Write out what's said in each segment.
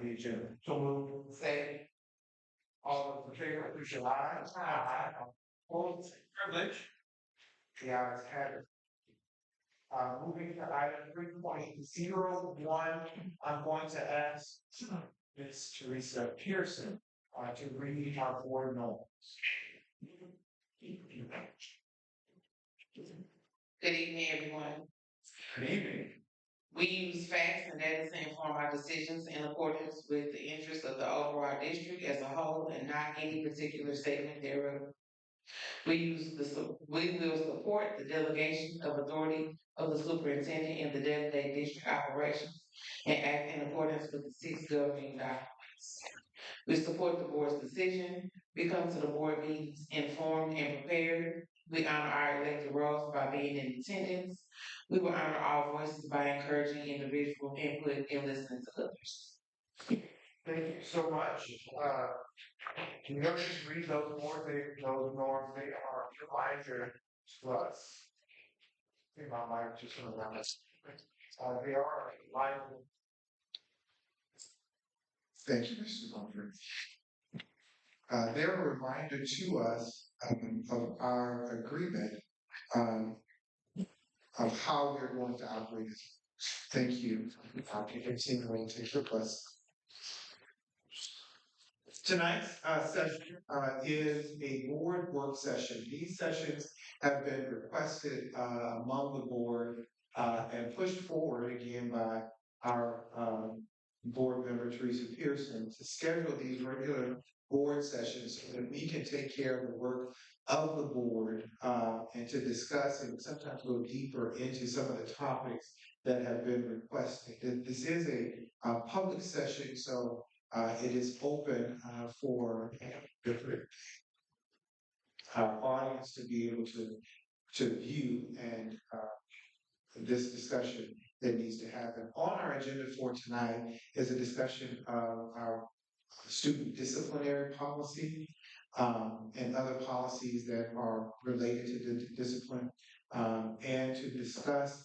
the agenda. So we'll say, all those in favor, please say aye. Aye. Opposed, privilege. The ayes have it. Moving to item 3.01, I'm going to ask Ms. Teresa Pearson to read our board norms. Good evening, everyone. Good evening. We use facts and data to inform our decisions in accordance with the interests of the overall district as a whole and not any particular statement thereof. We will support the delegation of authority of the superintendent in the day-to-day district operations and act in accordance with the 6 governing documents. We support the board's decision. We come to the board meetings informed and prepared. We honor our elected roles by being in attendance. We will honor all voices by encouraging individual input and listening to others. Thank you so much. Can you just read those norms? Those norms, they are a reminder to us. I think my mic just went around. They are a reminder. Thank you, Mr. Humphrey. They're a reminder to us of our agreement of how we're going to operate. Thank you. Continuing to take us. Tonight's session is a board work session. These sessions have been requested among the board and pushed forward again by our board member Teresa Pearson to schedule these regular board sessions so that we can take care of the work of the board and to discuss and sometimes go deeper into some of the topics that have been requested. This is a public session, so it is open for different audience to be able to view and this discussion that needs to happen. On our agenda for tonight is a discussion of our student disciplinary policy and other policies that are related to the discipline and to discuss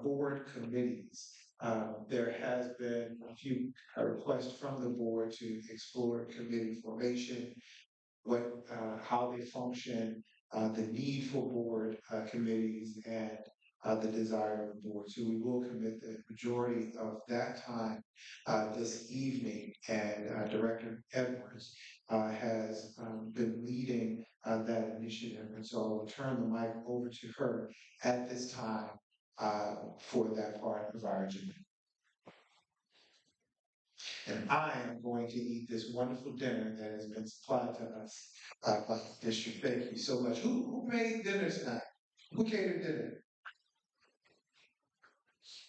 board committees. There has been a few requests from the board to explore committee formation, how they function, the need for board committees, and the desire of the board. So we will commit the majority of that time this evening, and Director Edwards has been leading that initiative, and so I'll turn the mic over to her at this time for that part of our agenda. And I am going to eat this wonderful dinner that has been supplied to us by the district. Thank you so much. Who made dinner tonight? Who catered dinner?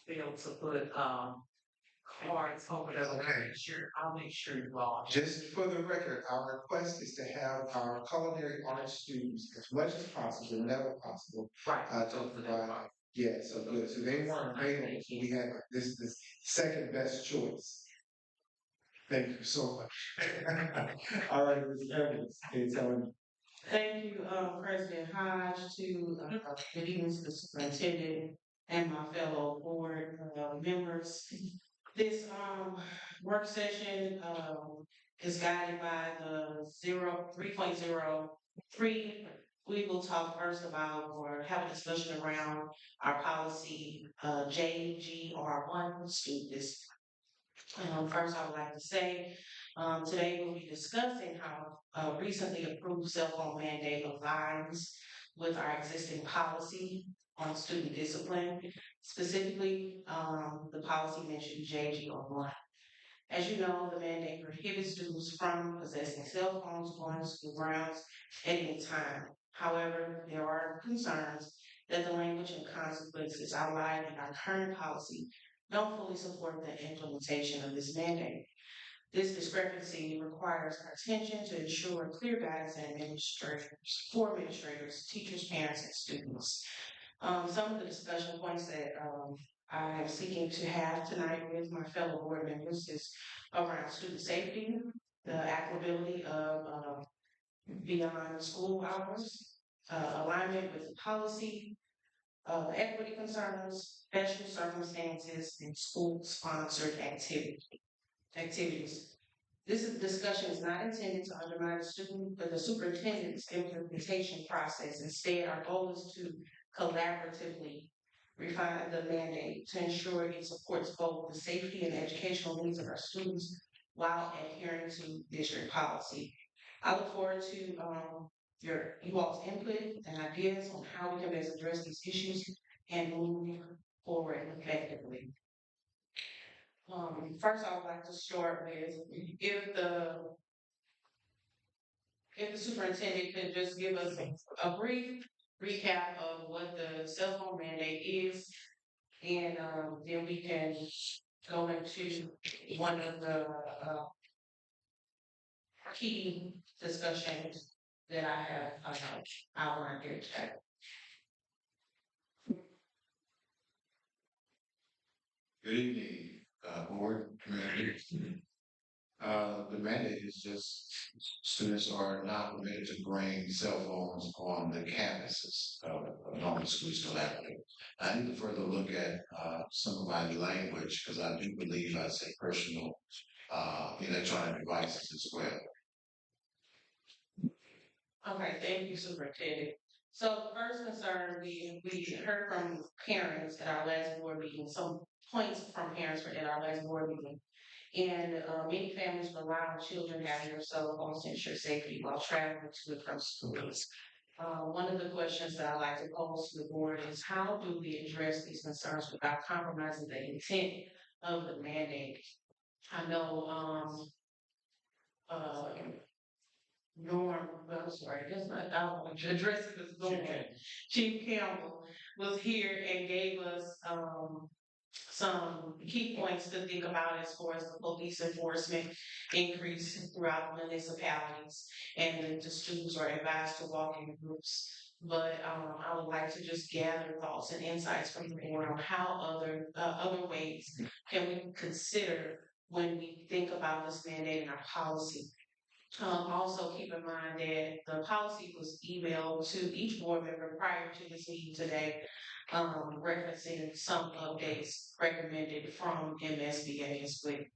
Failed to put cards over there. Okay. I'll make sure you all. Just for the record, our request is to have our culinary arts students as much as possible, whenever possible, Right. to provide. Yeah, so good. So they weren't available, so we had this second best choice. Thank you so much. All right, Ms. Evans, it's on. Thank you, President Hodge, to good evening to the superintendent and my fellow board members. This work session is guided by the 3.03. We will talk first about or have a discussion around our policy JGR1 students. First, I would like to say today we'll be discussing how recently approved cell phone mandate aligns with our existing policy on student discipline. Specifically, the policy mentioned JGR1. As you know, the mandate prohibits students from possessing cell phones on school grounds at any time. However, there are concerns that the language and consequences outlined in our current policy don't fully support the implementation of this mandate. This discrepancy requires our attention to ensure clear guidance and administrators, teachers, parents, and students. Some of the discussion points that I am seeking to have tonight with my fellow board members is around student safety, the applicability of beyond school hours, alignment with the policy, equity concerns, special circumstances, and school-sponsored activity. activities. Discussion is not intended to undermine the student, but the superintendent's implementation process. Instead, our goal is to collaboratively refine the mandate to ensure it supports both the safety and educational needs of our students while adhering to district policy. I look forward to you all's input and ideas on how we can best address these issues and move forward effectively. First, I would like to start with if the superintendent could just give us a brief recap of what the cell phone mandate is, and then we can go into one of the key discussions that I have outlined here today. Good evening, board, community. The mandate is just students are not permitted to bring cell phones on the campuses of normal schools collaborative. I need to further look at some of my language because I do believe I say personal electronic devices as well. Okay, thank you, Superintendent. So the first concern, we heard from parents at our last board meeting, some points from parents at our last board meeting. And many families rely on children having their cell phones to ensure safety while traveling to and from schools. One of the questions that I like to pose to the board is how do we address these concerns without compromising the intent of the mandate? I know Norm, I'm sorry, that's not, I don't want to address it as Norm. Chief Campbell was here and gave us some key points to think about as far as the police enforcement increase throughout municipalities, and the students are advised to walk in groups. But I would like to just gather thoughts and insights from the board on how other ways can we consider when we think about this mandate in our policy. Also keep in mind that the policy was emailed to each board member prior to this meeting today, referencing some updates recommended from MSBA as well.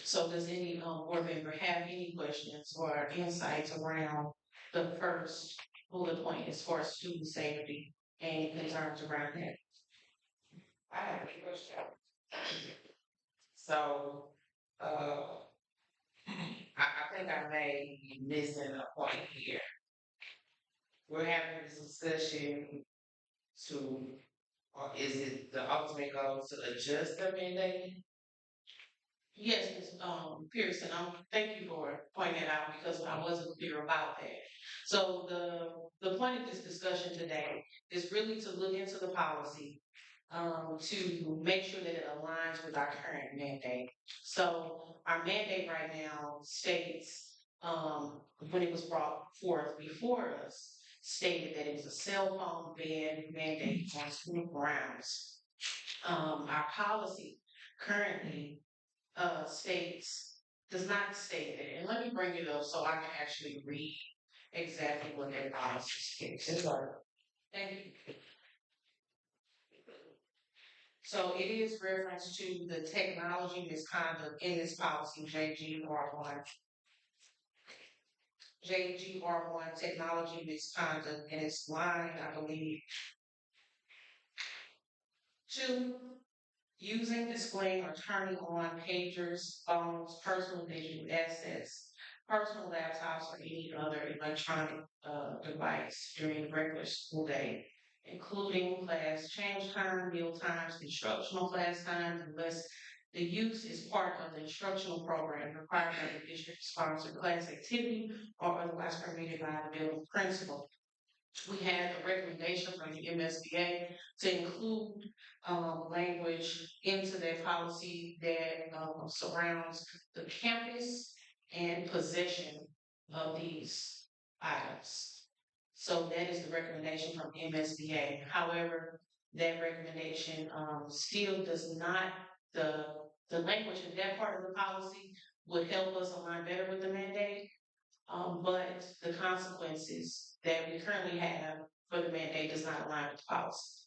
So does any board member have any questions or insights around the first bullet point as far as student safety and concerns around that? I have a question. So, I think I may be missing a point here. We're having this discussion to, or is it the ultimate goal to adjust the mandate? Yes, Ms. Pearson, thank you for pointing that out because I wasn't clear about that. So the point of this discussion today is really to look into the policy to make sure that it aligns with our current mandate. So our mandate right now states, when it was brought forth before us, stated that it was a cell phone ban mandate on school grounds. Our policy currently does not state that. And let me bring it up so I can actually read exactly what that policy states. Thank you. So it is reference to the technology misconduct in this policy, JGR1. JGR1 technology misconduct, and it's line, I believe, 2. Using, displaying, or turning on pagers, phones, personal digital assets, personal laptops, or any other electronic device during the regular school day, including class change time, meal times, instructional class times, unless the use is part of the instructional program required by the district-sponsored class activity or otherwise permitted by the building principal. We had a recommendation from the MSBA to include language into that policy that surrounds the campus and possession of these items. So that is the recommendation from MSBA. However, that recommendation still does not, the language in that part of the policy would help us align better with the mandate. But the consequences that we currently have for the mandate does not align with the policy.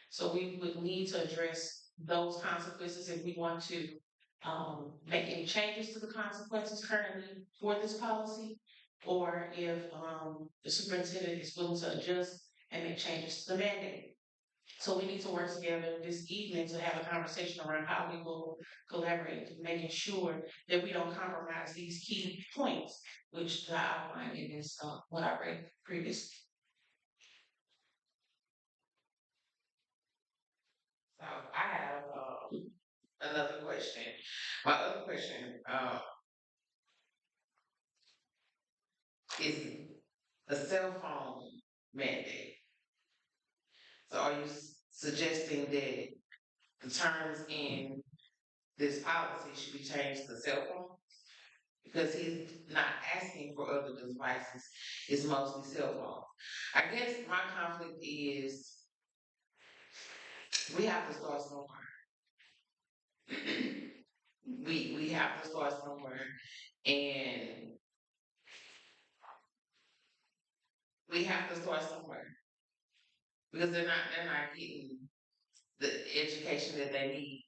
So we would need to address those consequences if we want to make any changes to the consequences currently for this policy, or if, the superintendent is willing to adjust and make changes to the mandate. So we need to work together this evening to have a conversation around how we will collaborate, making sure that we don't compromise these key points, which I outlined in this, what I read previously. So I have, another question. My other question, is a cell phone mandate. So are you suggesting that the terms in this policy should be changed to cell phone? Because he's not asking for other devices, it's mostly cell phone. I guess my conflict is we have to start somewhere. We have to start somewhere, and we have to start somewhere because they're not getting the education that they need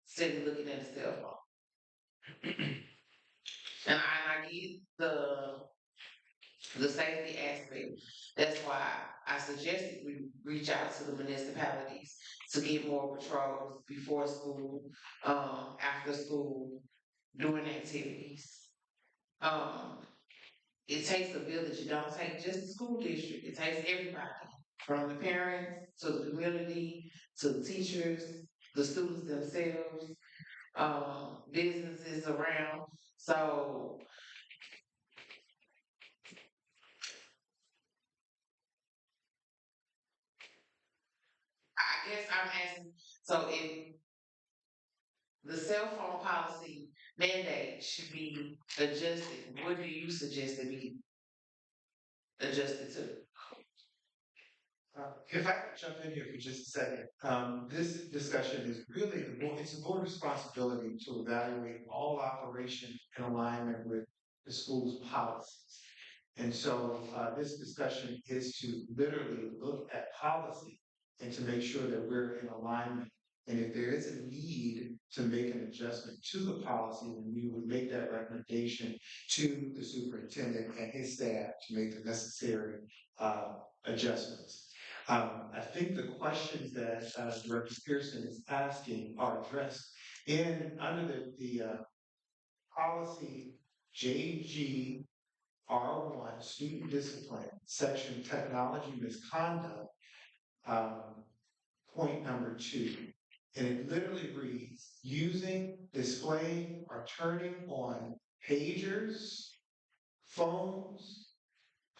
sitting looking at a cell phone. And I get the safety aspect. That's why I suggested we reach out to the municipalities to get more patrols before school, after school, doing activities. Um, it takes a village. It don't take just the school district. It takes everybody, from the parents to the community to the teachers, the students themselves, businesses around. So I guess I'm asking. So if the cell phone policy mandate should be adjusted, what do you suggest it be adjusted to? If I could jump in here for just a second, this discussion is really, it's a board responsibility to evaluate all operations in alignment with the school's policies. And so, this discussion is to literally look at policy and to make sure that we're in alignment. And if there is a need to make an adjustment to the policy, then we would make that recommendation to the superintendent and his staff to make the necessary, adjustments. I think the questions that Director Pearson is asking are addressed under the policy JGR1, student discipline, section technology misconduct, point number 2. And it literally reads, using, displaying, or turning on pagers, phones,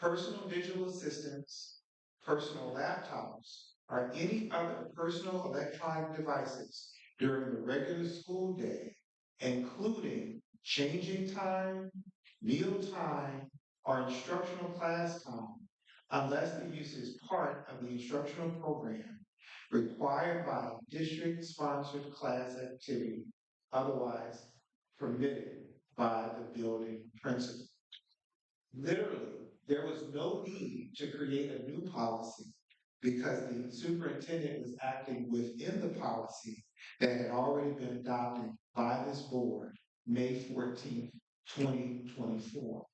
personal digital assistants, personal laptops, or any other personal electronic devices during the regular school day, including changing time, meal time, or instructional class time, unless the use is part of the instructional program required by district-sponsored class activity, otherwise permitted by the building principal. Literally, there was no need to create a new policy because the superintendent was acting within the policy that had already been adopted by this board May 14th, 2024.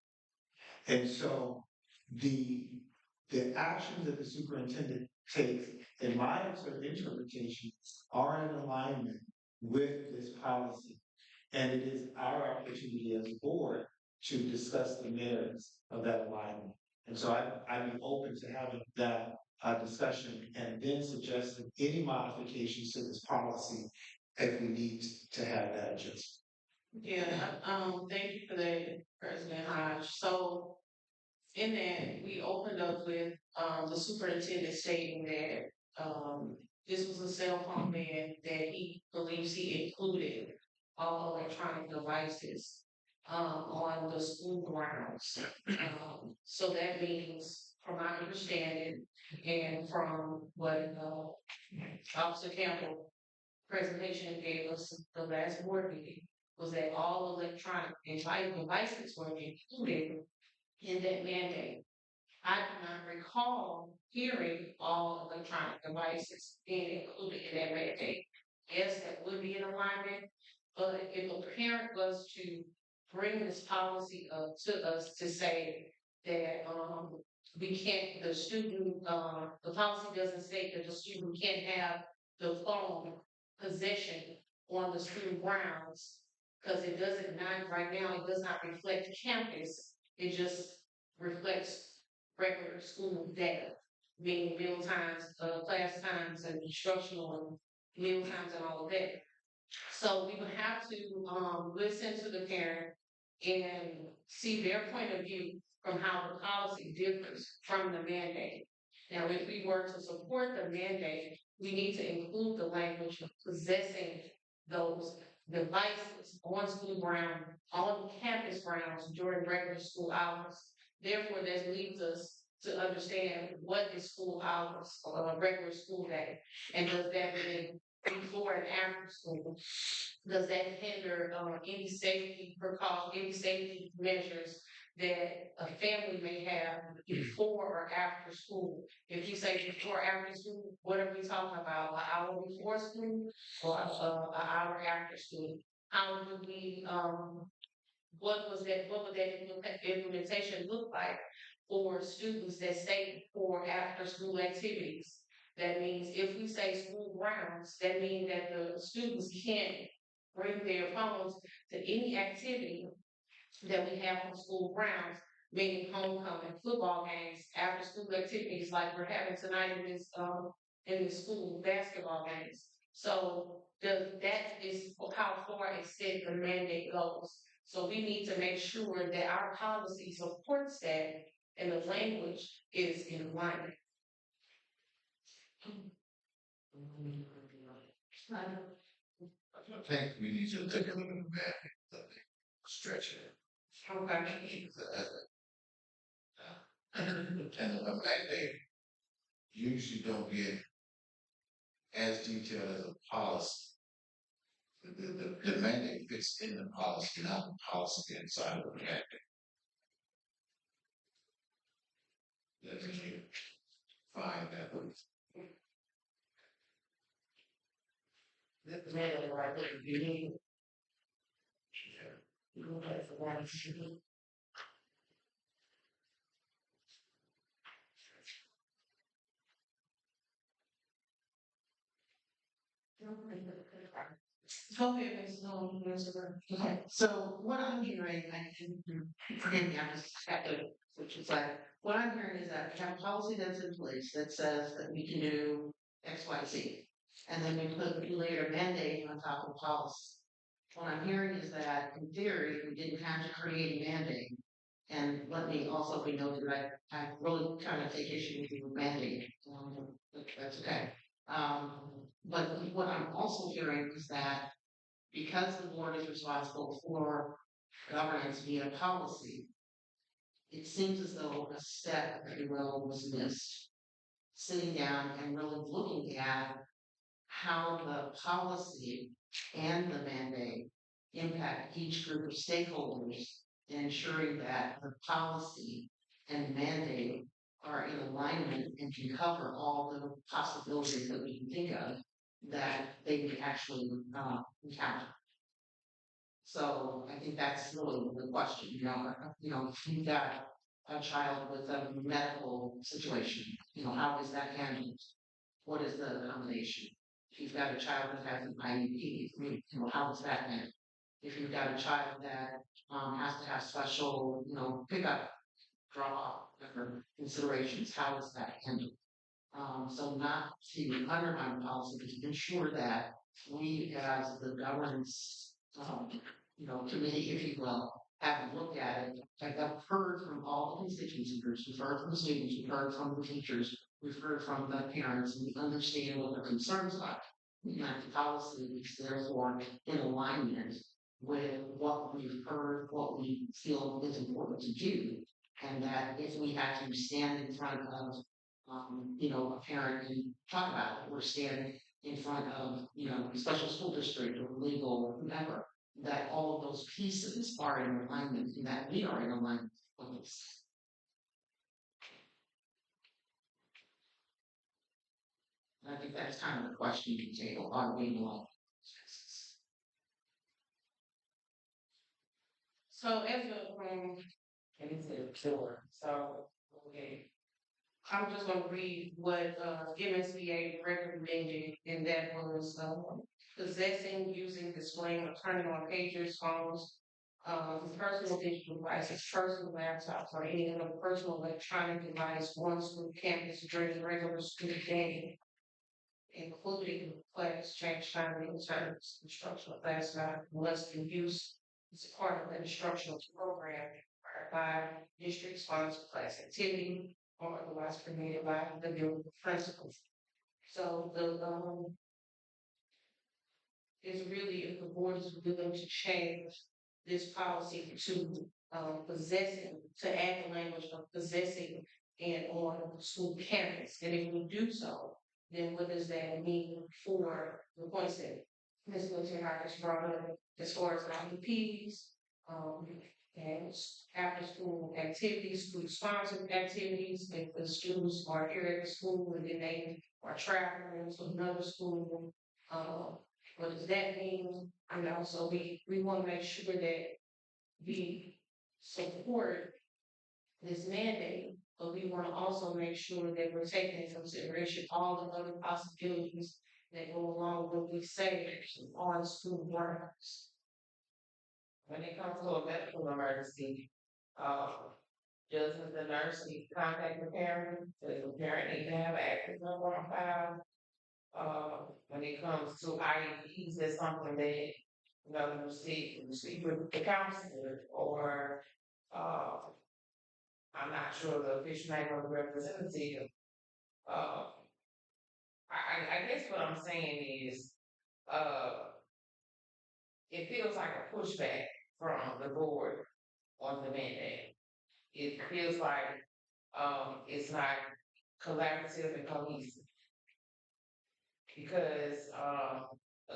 And so the actions that the superintendent takes, in my sort of interpretation, are in alignment with this policy. And it is our opportunity as a board to discuss the merits of that alignment. And so I'd be open to having that discussion and then suggesting any modifications to this policy if we need to have that adjustment. Yeah, thank you for that, President Hodge. So in that, we opened up with, the superintendent stating that, this was a cell phone ban that he believes he included all electronic devices, on the school grounds. So that means, from my understanding, and from what, Officer Campbell presentation gave us the last board meeting, was that all electronic devices were included in that mandate. I do not recall hearing all electronic devices being included in that mandate. Yes, that would be in alignment, But if a parent was to bring this policy up to us to say that, we can't, the policy doesn't state that the student can't have the phone possession on the school grounds, because it doesn't not, right now, it does not reflect campus, it just reflects regular school data, meaning meal times, class times and instructional and meal times and all of that. So we would have to, listen to the parent and see their point of view from how the policy differs from the mandate. Now, if we were to support the mandate, we need to include the language of possessing those devices on school ground, on campus grounds during regular school hours. Therefore, that leads us to understand what is school hours, regular school day, and does that mean before and after school? Does that hinder any safety any safety measures that a family may have before or after school? If you say before or after school, what are we talking about? An hour before school or an hour after school? How do we what would that implementation look like for students that stay for after school activities? That means if we say school grounds, that means that the students can't bring their phones to any activity that we have on school grounds, meaning homecoming, football games, after school activities like we're having tonight in the school basketball games. So that is how far extent the mandate goes. So we need to make sure that our policy supports that and the language is in alignment. I think we need to take a look at that, stretch it. Okay. And a mandate usually don't get as detailed as a policy. The mandate fits in the policy, not the policy inside of the mandate. Let me find that one. The mandate right there, you need. You go back for that. Okay, Ms. Okay, so what I'm hearing, forgive me, I just have to, which is like, what I'm hearing is that we have a policy that's in place that says that we can do X, Y, Z. And then we later mandate on top of policy. What I'm hearing is that in theory, we didn't have to create a mandate. And let me also be noted that I really kind of take issue with the mandate. But that's okay. But what I'm also hearing is that because the board is responsible for governance via policy, it seems as though a step, if you will, was missed. Sitting down and really looking at how the policy and the mandate impact each group of stakeholders, and ensuring that the policy and mandate are in alignment and can cover all the possibilities that we can think of that they can actually encounter. So I think that's really the question, if you've got a child with a medical situation, how is that handled? What is the accommodation? If you've got a child that has an IEP, how is that handled? If you've got a child that has to have special, pickup, drop off, different considerations, how is that handled? So not to undermine the policy, but to ensure that we as the governance, committee, if you will, have looked at it, have heard from all the constituency groups, we've heard from the students, we've heard from the teachers, we've heard from the parents, and we understand what their concerns are. And that the policy is therefore in alignment with what we've heard, what we feel is important to do. And that if we had to stand in front of a parent and talk about it, or stand in front of, a special school district or legal or whoever, that all of those pieces are in alignment and that we are in alignment with this. I think that's kind of the question you take, are we in alignment? So as And it's a door, so, okay. I'm just gonna read what, MSBA recommended, and that was, possessing, using, displaying, or turning on pagers, phones, personal digital devices, personal laptops, or any other personal electronic device on school campus during regular school day, including class change time, meal times, instructional class time, unless the use is part of the instructional program or by district sponsored class activity or otherwise permitted by the building principal. So the, is really if the board is willing to change this policy to, possessing, to add the language of possessing and on school campus. And if we do so, then what does that mean for the points that Ms. Wilson has brought up as far as IEPs, um, and after school activities, school sponsored activities, if the students are here at the school and then they are traveling to another school, what does that mean? And also we want to make sure that we support this mandate, but we want to also make sure that we're taking into consideration all the other possibilities that go along with we say on school grounds. When it comes to a medical emergency, doesn't the nurse need to contact the parent? Does the parent need to have access number on file? When it comes to IEPs, that's something that, you see with the counselor, or, I'm not sure the official name of the representative. Uh, I guess what I'm saying is, uh, it feels like a pushback from the board on the mandate. It feels like, it's not collaborative and cohesive. Because,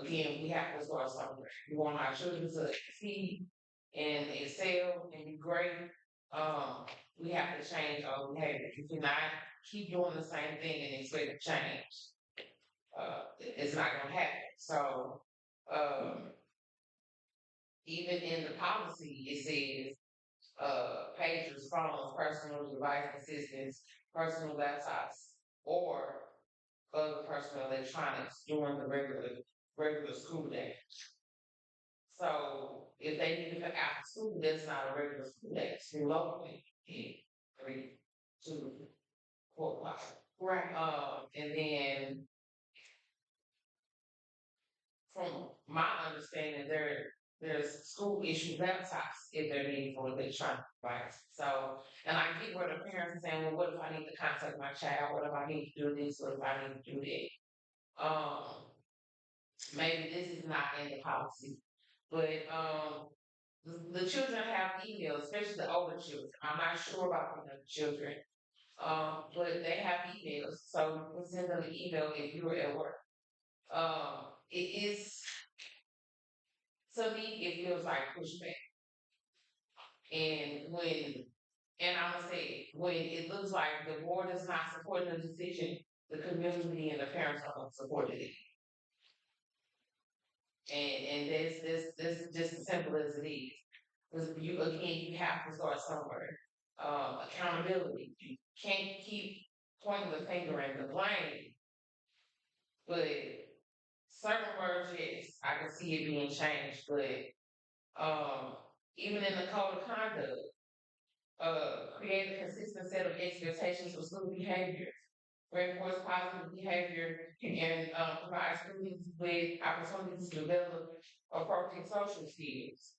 again, we have to start somewhere. We want our children to succeed and excel and be great. We have to change our behavior. You cannot keep doing the same thing and expect to change. It's not gonna happen. So, even in the policy, it says, pagers, phones, personal device assistants, personal laptops, or other personal electronics during the regular school day. So if they need it after school, that's not a regular school day, it's locally, 3 to 4 o'clock. Right. And then from my understanding, there's school issue laptops if they're needed for electronic devices. So, and I get where the parents are saying, well, what if I need to contact my child? What if I need to do this? What if I need to do that? Maybe this is not in the policy, but the children have emails, especially the older children. I'm not sure about the younger children, but they have emails, so you can send them an email if you're at work. It is, to me, it feels like pushback. And I'm gonna say, when it looks like the board is not supporting the decision, the community and the parents are supporting it. And this is just as simple as it is. Because you again, you have to start somewhere. Accountability. You can't keep pointing the finger and the blame. But certain words, yes, I can see it being changed. But even in the code of conduct, create a consistent set of expectations for school behavior, reinforce positive behavior, and provide students with opportunities to develop appropriate social skills.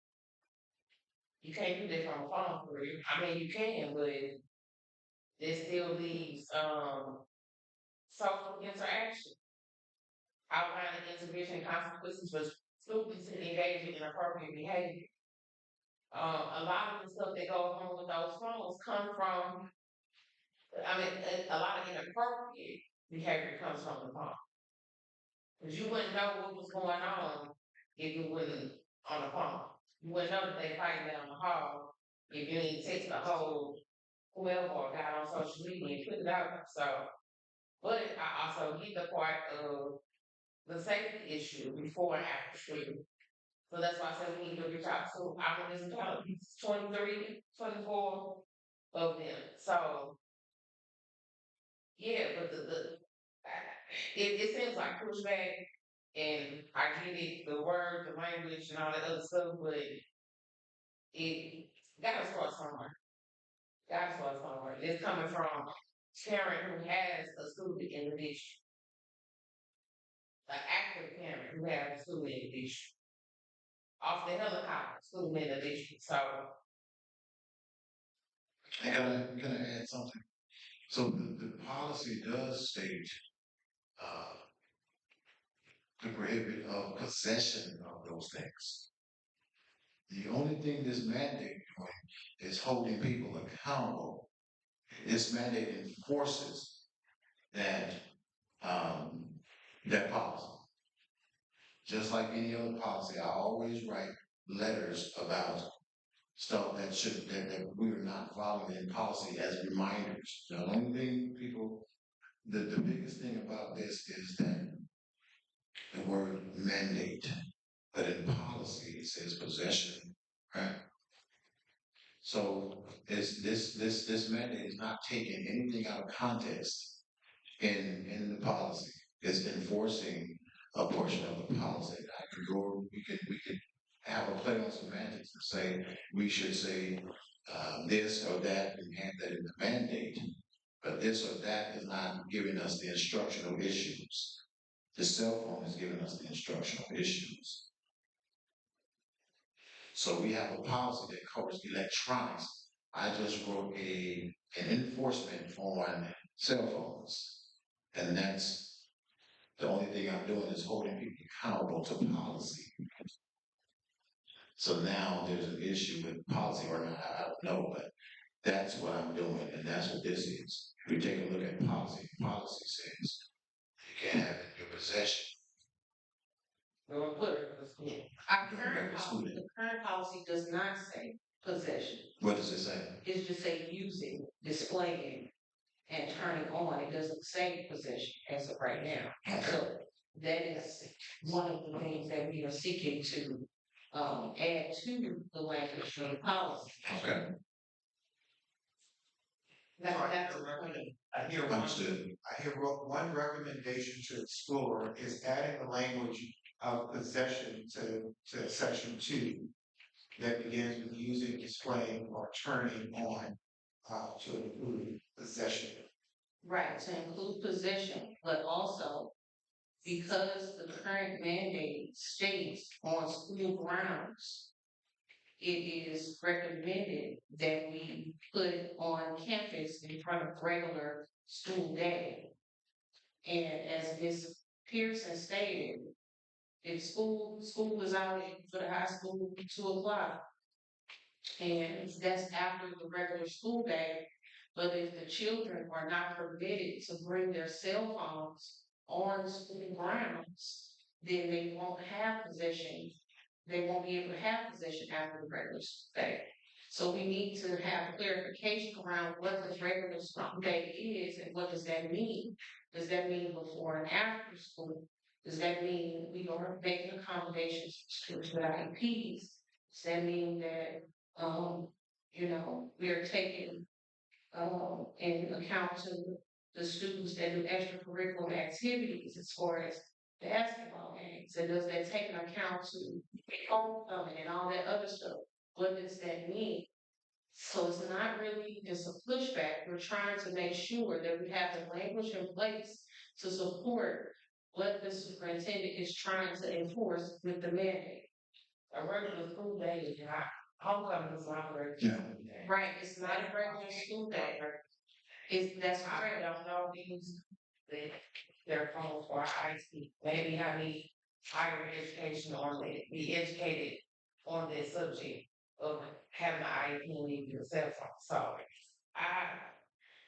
You can't do that from a phone for real. I mean, you can, but it still leaves social interaction, outlining intervention consequences for students who engage in inappropriate behavior. A lot of the stuff that goes on with those phones come from, I mean, a lot of inappropriate behavior comes from the phone. Because you wouldn't know what was going on if you wasn't on the phone. You wouldn't know that they fighting down the hall if you didn't text the whole whoever got on social media and put it out. So, but I also get the part of the safety issue before and after school. So that's why I said we need to reach out to our municipalities, 23, 24 of them. So, yeah, but it seems like pushback, and I get it, the word, the language, and all that other stuff, but it gotta start somewhere. Gotta start somewhere. It's coming from a parent who has a student in the district, an active parent who has a student in the district, off the helicopter, student in the district. So, Can I add something? So the policy does state, uh, the prohibit of possession of those things. The only thing this mandate doing is holding people accountable. This mandate enforces that, um, that policy. Just like any other policy, I always write letters about stuff that we are not following in policy as reminders. The only thing people, the biggest thing about this is that the word mandate, but in policy it says possession, right? So this mandate is not taking anything out of context in the policy. It's enforcing a portion of the policy. I could go, we could have a play on semantics and say we should say this or that and add that in the mandate, but this or that is not giving us the instructional issues. The cell phone is giving us the instructional issues. So we have a policy that covers electronics. I just wrote an enforcement on cell phones, and that's the only thing I'm doing is holding people accountable to policy. So now there's an issue with policy or not, I don't know, but that's what I'm doing, and that's what this is. If you take a look at policy, policy says you can't have it in your possession. we'll put it in the school. Our current policy, the current policy does not say possession. What does it say? It just say using, displaying, and turning on. It doesn't say possession as of right now. So that is one of the things that we are seeking to add to the language of the policy. Okay, That's the point. I hear one, understood. I hear one recommendation to explore is adding the language of possession to section 2 that begins with using, displaying, or turning on to include possession. Right, to include possession, but also because the current mandate states on school grounds, it is recommended that we put it on campus in front of regular school day. And as Ms. Pearson stated, if school is out for the high school 2 o'clock, and that's after the regular school day. But if the children are not permitted to bring their cell phones on school grounds, then they won't have possession. They won't be able to have possession after the regular school day. So we need to have clarification around what the regular school day is and what does that mean? Does that mean before and after school? Does that mean we are making accommodations to IEPs? Does that mean that we are taking in account to the students that do extracurricular activities as far as basketball games? And does that take into account to homecoming and all that other stuff? What does that mean? So it's not really just a pushback. We're trying to make sure that we have the language in place to support what the superintendent is trying to enforce with the mandate. A regular school day is not, homecoming is not a regular Yeah. school day. Right, it's not a regular school day. That's I correct. don't know these, their phones for IT, maybe I need higher education on it, be educated on this subject of having an IEP and needing your cell phone, so.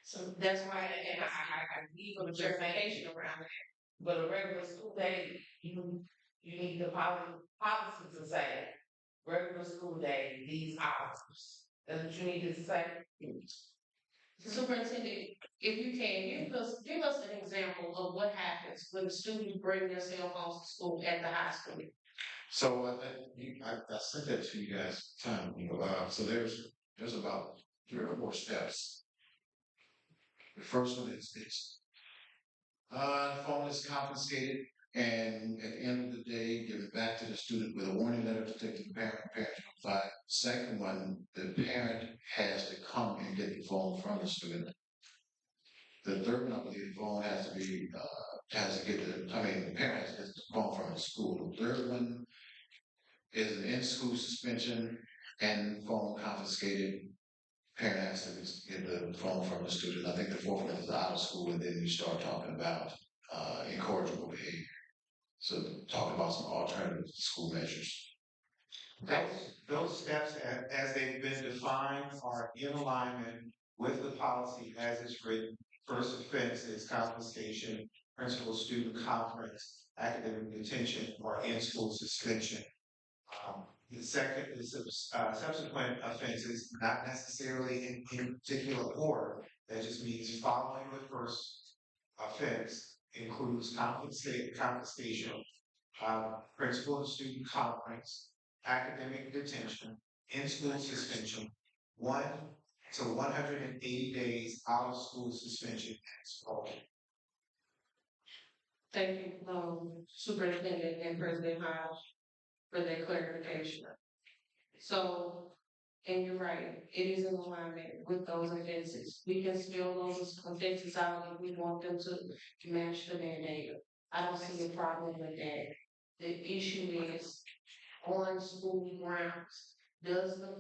So that's why, and I need some what you're saying, clarification around that. but a regular school day, you need the policy to say, regular school day, these hours. That's what you need to say. Superintendent, if you can, give us an example of what happens when students bring their cell phones to school at the high school. So I sent that to you guys time ago. So there's about 3 or 4 steps. The first one is the phone is confiscated, and at the end of the day, give it back to the student with a warning letter to take to the parent. The parent should comply. Second one, the parent has to come and get the phone from the student. The third one, I believe, the phone has to be has to get the parent has to get the phone from the school. The third one is an in-school suspension and phone confiscated. Parent has to get the phone from the student. I think the fourth one is out of school, and then you start talking about incorrigible behavior. So talking about some alternative school measures. Those steps, as they've been defined, are in alignment with the policy as it's written. First offense is confiscation, principal-student conference, academic detention, or in-school suspension. The second is subsequent offenses, not necessarily in particular order. That just means following the first offense includes confiscation, principal and student conference, academic detention, in-school suspension, 1 to 180 days out of school suspension and expulsion. Thank you, Superintendent and President Hodge, for that clarification. So, and you're right, it is in alignment with those offenses. We can spell those offenses out if we want them to match the mandate. I don't see a problem with that. The issue is on school grounds. Does the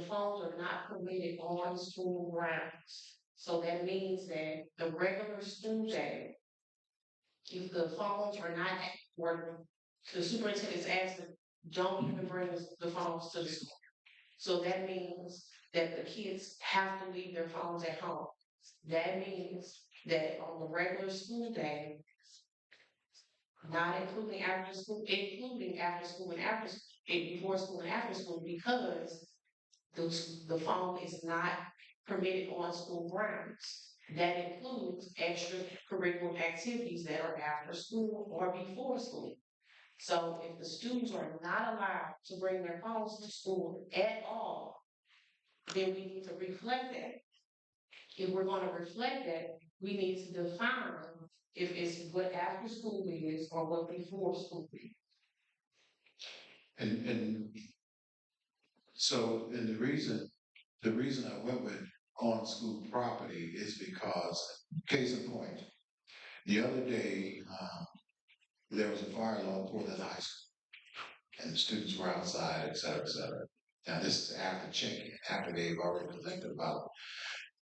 phones are not permitted on school grounds. So that means that the regular school day, if the phones are not working, the superintendent's asked them, don't even bring the phones to the school. So that means that the kids have to leave their phones at home. That means that on the regular school day, not including after school, including after school and after before school and after school, because the phone is not permitted on school grounds. That includes extracurricular activities that are after school or before school. So if the students are not allowed to bring their phones to school at all, then we need to reflect that. If we're going to reflect that, we need to define if it's what after school is or what before school is. And so, and the reason I went with on school property is because, case in point, the other day there was a fire alarm pulled at the high school, and the students were outside, et cetera, et cetera. Now this is after checking, after they've already collected about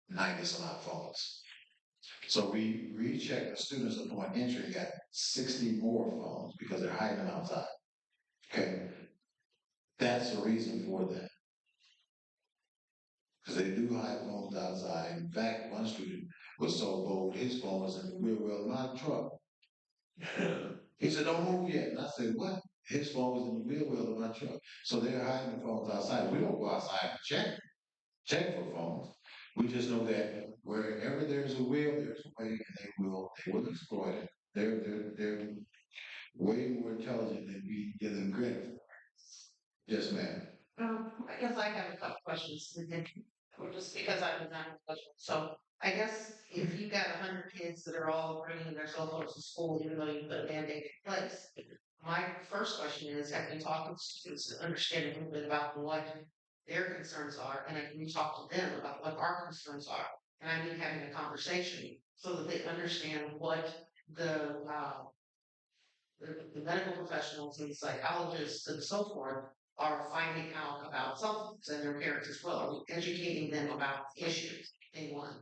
90 some odd phones. So we rechecked the students upon entry, got 60 more phones because they're hiding them outside. Okay, that's the reason for that. Because they do hide phones outside. In fact, one student was so bold, his phone was in the rear wheel of my truck. He said, don't move yet. And I said, what? His phone was in the rear wheel of my truck. So they're hiding the phones outside. We don't go outside and check for phones. We just know that wherever there's a will, there's a way, and they will exploit it. They're way more intelligent than we give them credit for. Yes, ma'am. I guess I have a couple questions, or just because I've been asking questions. So I guess if you got 100 kids that are all bringing their cell phones to school, even though you put a mandate in place, my first question is, have you talked to students to understand a little bit about what their concerns are, and have you talked to them about what our concerns are? And I mean having a conversation so that they understand what the medical professionals and psychologists and so forth are finding out about cell phones and their parents as well. Are we educating them about issues? Thing one.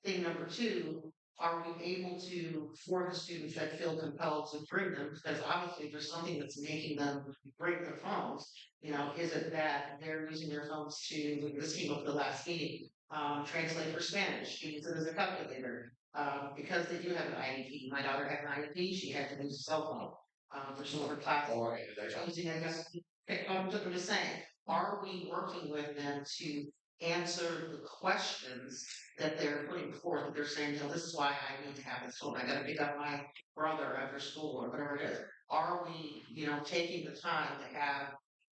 Thing number two, are we able to, for the students that feel compelled to bring them, because obviously there's something that's making them bring their phones. Is it that they're using their phones to, this came up the last meeting, translate for Spanish, use it as a calculator, because they do have an IEP. My daughter had an IEP, she had to use a cell phone for some of her classes. Or Using it as, I'm just saying, are we working with them to answer the questions that they're putting forth, that they're saying, this is why I need to have this phone. I gotta pick up my brother after school or whatever it is. are we, taking the time to have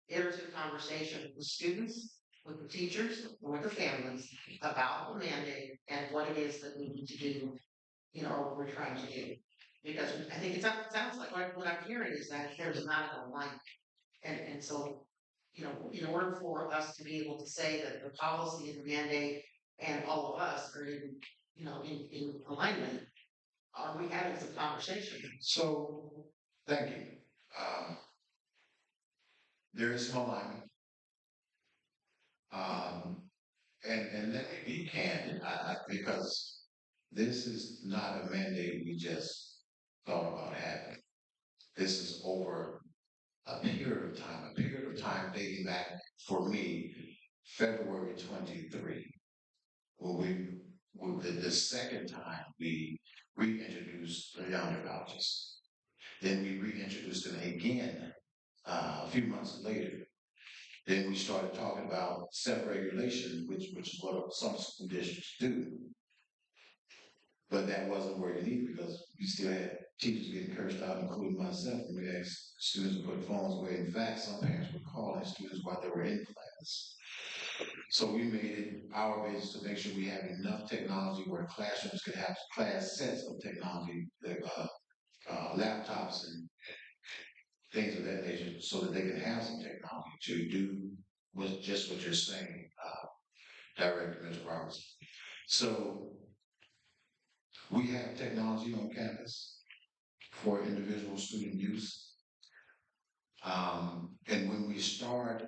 iterative conversation with students, with the teachers, with the families about the mandate and what it is that we need to do, or what we're trying to do. Because I think sounds like what I'm hearing is that there's not an alignment. And so, in order for us to be able to say that the policy and the mandate and all of us are in alignment, are we having some conversation? So, thank you. Um, there is some alignment. And let me be candid, because this is not a mandate we just thought about having. This is over a period of time dating back for me, February 23, when the second time we reintroduced the yonder vouchers. Then we reintroduced them again a few months later. Then we started talking about self-regulation, which is what some school districts do. But that wasn't where it needed because we still had teachers getting cursed out, including myself, when we asked students to put phones away. In fact, some parents were calling students while they were in class. So we made it our business to make sure we have enough technology where classrooms could have class sets of technology, laptops and things of that nature, so that they can have some technology to do just what you're saying, Director Ms. Robertson. So we have technology on campus for individual student use. And when we start,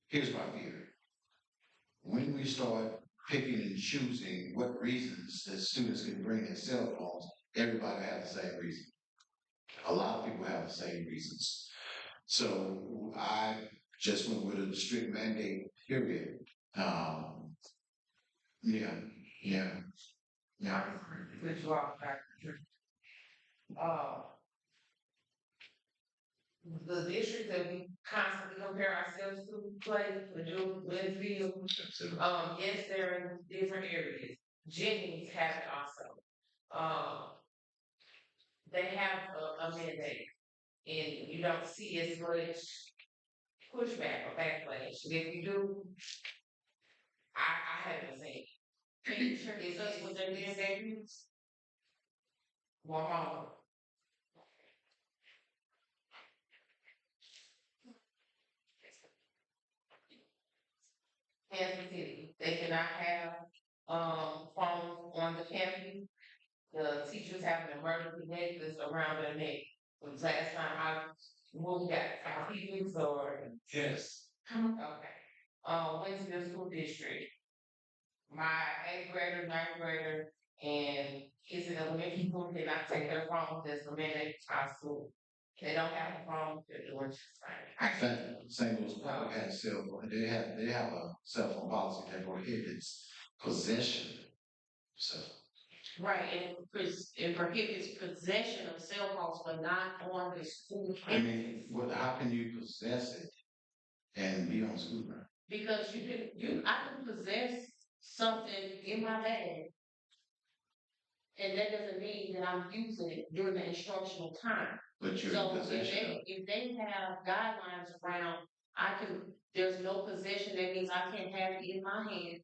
here's my fear. When we start picking and choosing what reasons that students can bring their cell phones, everybody has the same reason. A lot of people have the same reasons. So I just went with a strict mandate, period. Yeah. Which you all back. The districts that we constantly compare ourselves to, Clay, Purdue, Glenville, yes, they're in different areas. Jennings have it also. They have a mandate, and you don't see as much pushback or backlash. If you do, I haven't seen. Can you share with us what their mandate is? One moment. Kansas City, they cannot have phones on the campus. The teachers have an emergency necklace around their neck. Was last time we got our feelings or? Yes. Okay. Winsfield School District. My 8th grader, 9th grader, and kids in elementary school cannot take their phones. That's the mandate to our school. They don't have a phone. They're doing just fine. In fact, St. Louis Public has cell phone. They have a cell phone policy that prohibits possession. So Right, and it prohibits possession of cell phones, but not on the school I campus. mean, how can you possess it and be on school ground? Because I can possess something in my bag. And that doesn't mean that I'm using it during the instructional time. But you're So in possession of it. if they have guidelines around, there's no possession, that means I can't have it in my hand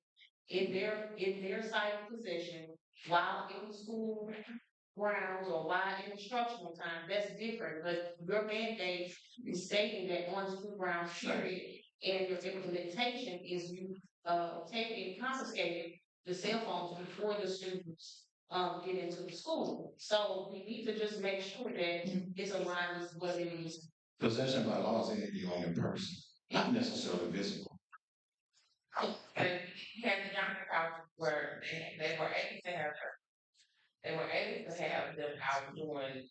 in their site of possession while in school grounds or while in instructional time. That's different, but your mandate is stating that on school grounds, period, and your implementation is you taking and confiscating the cell phones before the students get into the school. So we need to just make sure that it's aligned with what it is. Possession by law is anything on your person, not necessarily visible. And he had the younger couch where they were able to have them out doing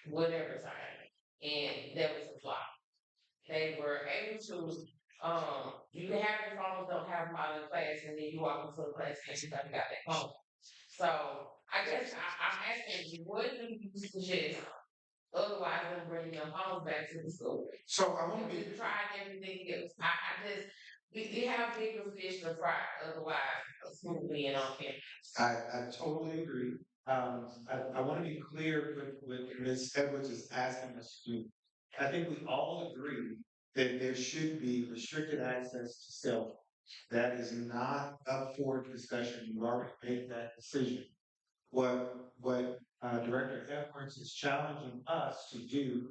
whatever time, and that was a flop. They were able to, you can have your phones, don't have them out of class, and then you walk into the class and everybody got their phone. So I guess I'm asking you, what do you suggest? Otherwise, I'm bringing their phones back to the school. So I want to be We've tried everything else. I just, we have bigger fish to fry, otherwise, food being on campus. I totally agree. I want to be clear with what Ms. Edwards is asking us to do. I think we all agree that there should be restricted access to cell phones. That is not up for discussion. You already made that decision. What Director Edwards is challenging us to do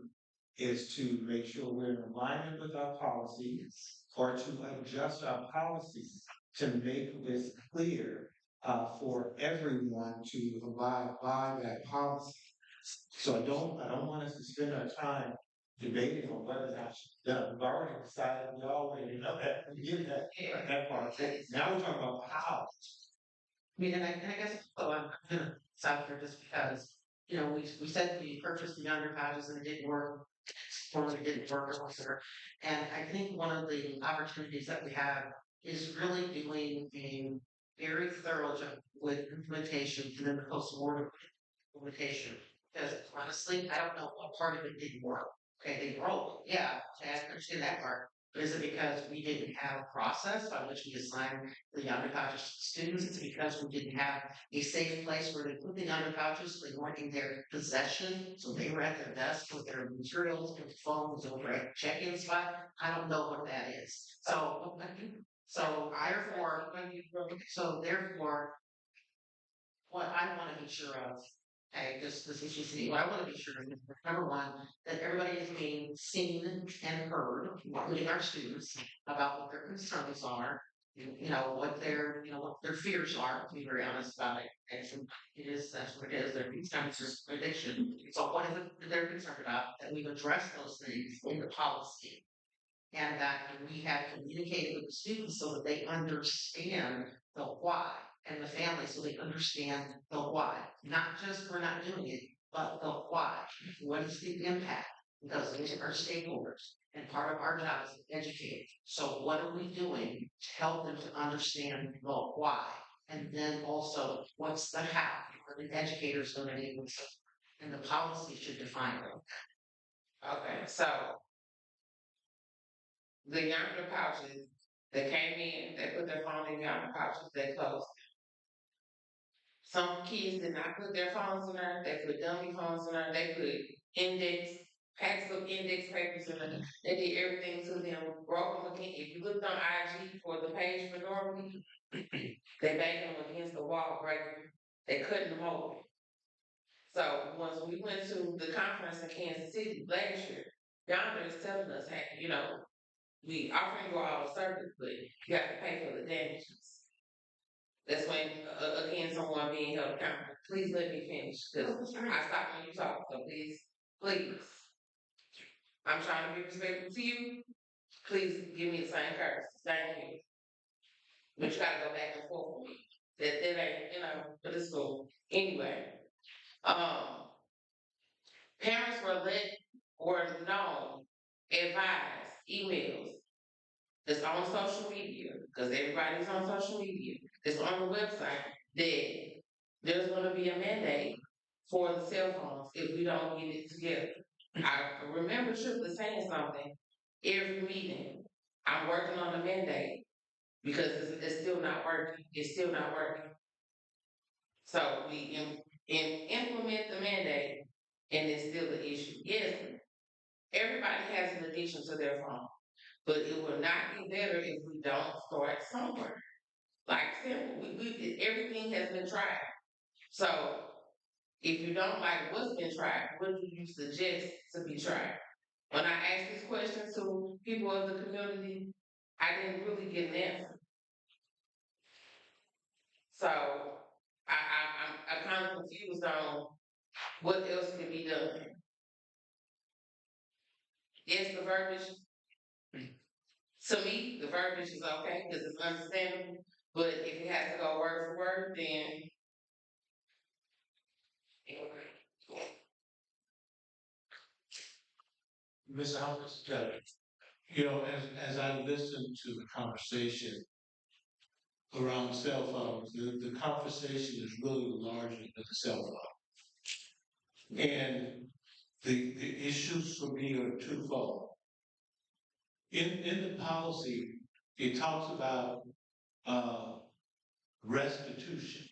is to make sure we're in alignment with our policies or to adjust our policies to make this clear for everyone to abide by that policy. So I don't want us to spend our time debating on whether that should be done. We've already decided, we already know that, we get that part. Now we're talking about how. I mean, and I guess, I'm gonna stop here just because, we said we purchased the younger badges and it didn't work. Or it didn't work or whatever. And I think one of the opportunities that we have is really doing a very thorough job with implementation and then the post-mortem implementation. Because honestly, I don't know what part of it didn't work. Okay, they broke, yeah, I understand that part. But is it because we didn't have a process by which we assign the underconscious students? It's because we didn't have a safe place where they put the underconscious, so they weren't in their possession, so they were at their desk with their materials, with phones over at check-in spot. I don't know what that is. So therefore, what I want to be sure of, okay, this is just me, what I want to be sure of, number one, that everybody is being seen and heard, including our students, about what their concerns are, what their fears are, to be very honest about it. And that's what it is, their concerns is prediction. So what is it that they're concerned about, that we've addressed those things in the policy. And that we have communicated with the students so that they understand the why, and the family so they understand the why. Not just we're not doing it, but the why. What is the impact? Because these are stakeholders, and part of our job is to educate. So what are we doing to help them to understand the why? And then also, what's the how? Are the educators going to be able to, and the policy should define it. Okay, so the younger pouches that came in, they put their phone in younger pouches, they closed. Some kids did not put their phones in there, they put dummy phones in there, they put packs of index papers in there. They did everything to them, broke them again. If you looked on IG for the page for Normandy, they banged them against the wall, breaking. They couldn't them open. So once we went to the conference in Kansas City last year, Yonder is telling us, hey, we offering you all a service, but you have to pay for the damages. That's when, again, someone being held accountable. Please let me finish, because I stopped when you talk, so please. I'm trying to be respectful to you. Please give me the same courtesy. Thank you. But you gotta go back and forth with me. That ain't, but it's cool. Anyway, parents were known, advised, emails. It's on social media, because everybody's on social media. It's on the website that there's gonna be a mandate for the cell phones if we don't get it together. I remember Triplett saying something every meeting. I'm working on a mandate because it's still not working. It's still not working. So we implement the mandate and it's still the issue. Yes, everybody has an addiction to their phone. But it will not be better if we don't start somewhere. Like simple, everything has been tried. So if you don't like what's been tried, what do you suggest to be tried? When I asked this question to people of the community, I didn't really get an answer. So I'm kind of confused on what else can be done. Yes, the verbiage. To me, the verbiage is okay because it's understandable. But if it has to go word for word, then Mr. Hopkins, as I listened to the conversation around cell phones, the conversation is really larger than the cell phone. And the issues for me are twofold. In the policy, it talks about, restitution.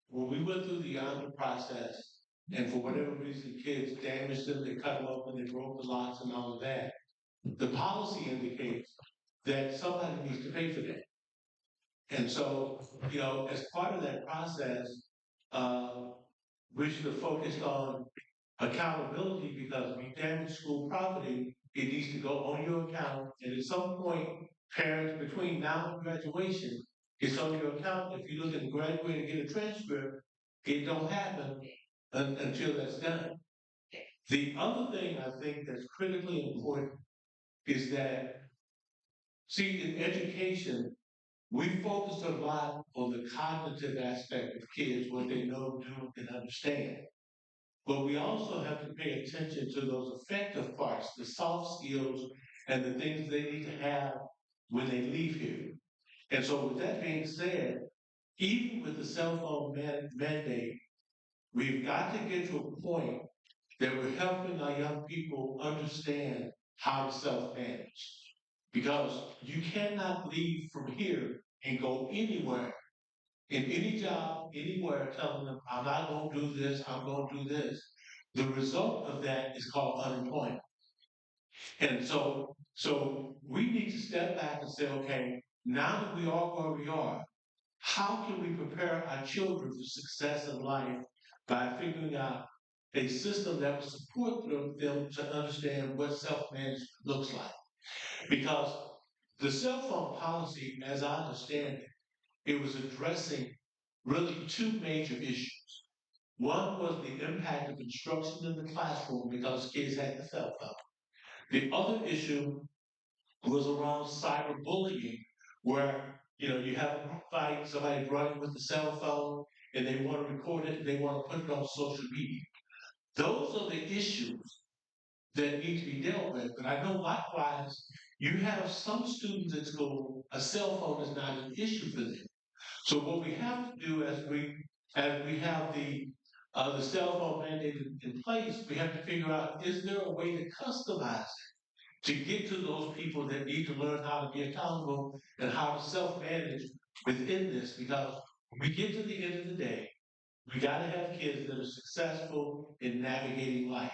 When we went through the Yonder process, and for whatever reason, kids damaged them, they cut them open, they broke the locks and all of that, the policy indicates that somebody needs to pay for that. And so, as part of that process, uh, we should have focused on accountability because if you damage school property, it needs to go on your account. And at some point, parents, between now and graduation, it's on your account. If you look at graduate and get a transcript, it don't happen until that's done. The other thing I think that's critically important is that, see, in education, we focus a lot on the cognitive aspect of kids, what they know, do, and understand. But we also have to pay attention to those affective parts, the soft skills, and the things they need to have when they leave here. And so, with that being said, even with the cell phone mandate, we've got to get to a point that we're helping our young people understand how to self-manage. Because you cannot leave from here and go anywhere, in any job, anywhere, telling them, I'm not going to do this, I'm going to do this. The result of that is called unemployment. And so we need to step back and say, okay, now that we are where we are, how can we prepare our children for success in life by figuring out a system that will support them to understand what self-management looks like? Because the cell phone policy, as I understand it, it was addressing really two major issues. One was the impact of instruction in the classroom because kids had the cell phone. The other issue was around cyberbullying, where you have a group fight, somebody running with the cell phone, and they want to record it, and they want to put it on social media. Those are the issues that need to be dealt with. But I know likewise, you have some students at school, a cell phone is not an issue for them. So what we have to do as we have the cell phone mandate in place, we have to figure out, is there a way to customize it to get to those people that need to learn how to be accountable and how to self-manage within this? Because when we get to the end of the day, we got to have kids that are successful in navigating life.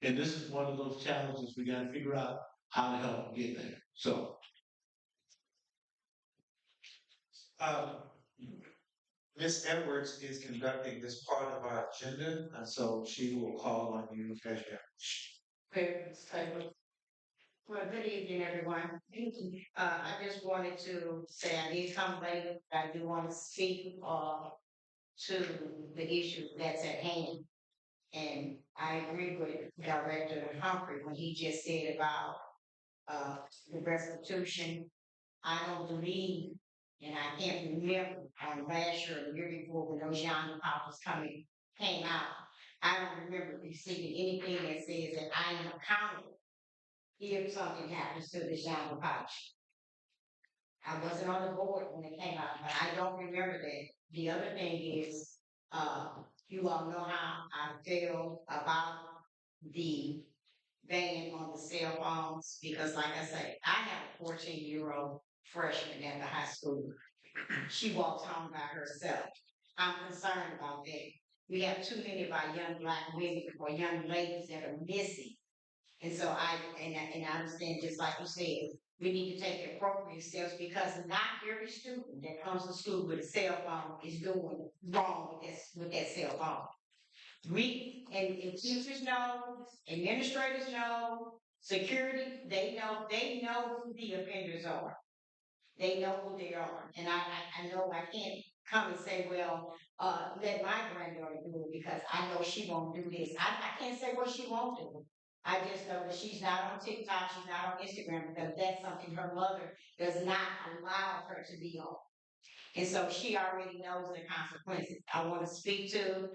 And this is one of those challenges we got to figure out how to help them get there. So, Ms. Edwards is conducting this part of our agenda, and so she will call on you as you. Okay, Ms. Taylor. Well, good evening, everyone. I just wanted to say I did come late. I do want to speak to the issue that's at hand. And I agree with Director Humphrey when he just said about the restitution. I don't believe, and I can't remember last year or the year before when those young powers came out. I don't remember receiving anything that says that I am accountable if something happens to this young pouch. I wasn't on the board when it came out, but I don't remember that. The other thing is, you all know how I feel about the ban on the cell phones, because like I say, I have a 14-year-old freshman at the high school. She walks home by herself. I'm concerned about that. We have too many of our young black women or young ladies that are missing. And so I understand, just like you said, we need to take the appropriate steps, because not every student that comes to school with a cell phone is doing wrong with that cell phone. We and teachers know, administrators know, security, they know who the offenders are. They know who they are. And I know I can't come and say, well, let my granddaughter do it because I know she won't do this. I can't say what she won't do. I just know that she's not on TikTok, she's not on Instagram, because that's something her mother does not allow her to be on. And so she already knows the consequences. I want to speak to,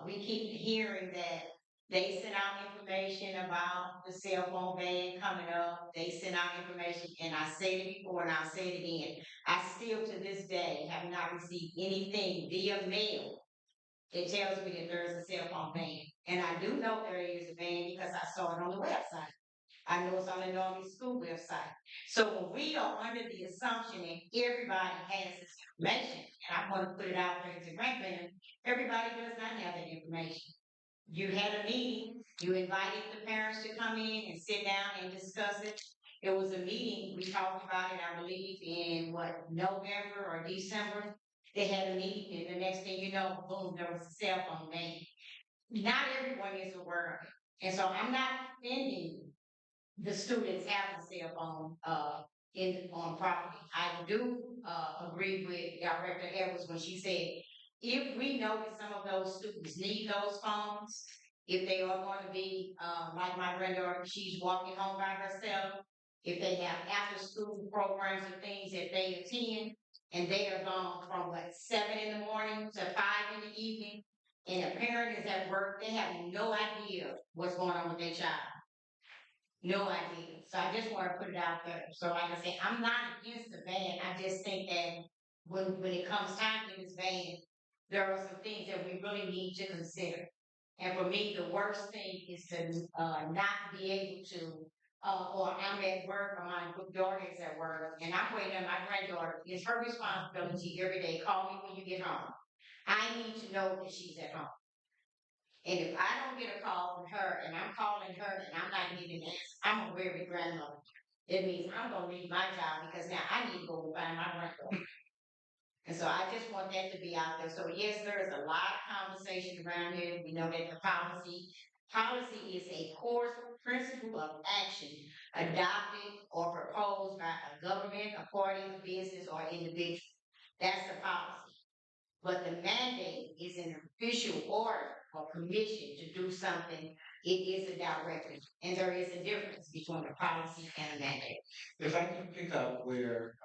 we keep hearing that they sent out information about the cell phone ban coming up. They sent out information, and I said it before and I'll say it again. I still to this day have not received anything via mail that tells me that there is a cell phone ban. And I do know there is a ban because I saw it on the website. I know it's on the Norman School website. So when we are under the assumption that everybody has this information, and I'm gonna put it out there as a grandparent, everybody does not have that information. You had a meeting, you invited the parents to come in and sit down and discuss it. It was a meeting, we talked about it, I believe, in November or December. They had a meeting, and the next thing you know, boom, there was a cell phone name. Not everyone is aware of it. And so I'm not defending the students have a cell phone, on property. I do, agree with Director Edwards when she said, if we know that some of those students need those phones, if they are going to be, like my granddaughter, she's walking home by herself, if they have after-school programs and things that they attend, and they are gone from 7 in the morning to 5 in the evening, and a parent is at work, they have no idea what's going on with their child. No idea. So I just want to put it out there. So like I said, I'm not against the ban. I just think that when it comes time to this ban, there are some things that we really need to consider. And for me, the worst thing is to not be able to, or I'm at work, or my daughter is at work, and I'm waiting on my granddaughter. It's her responsibility every day. Call me when you get home. I need to know that she's at home. And if I don't get a call from her and I'm calling her and I'm not getting an answer, I'm a weary grandmother. It means I'm gonna leave my job because now I need to go and find my granddaughter. And so I just want that to be out there. So yes, there is a lot of conversation around here. We know that the policy is a core principle of action adopted or proposed by a government, a party, business, or individual. That's the policy. But the mandate is an official order or permission to do something. It is a directive. And there is a difference between a policy and a mandate. If I can pick up where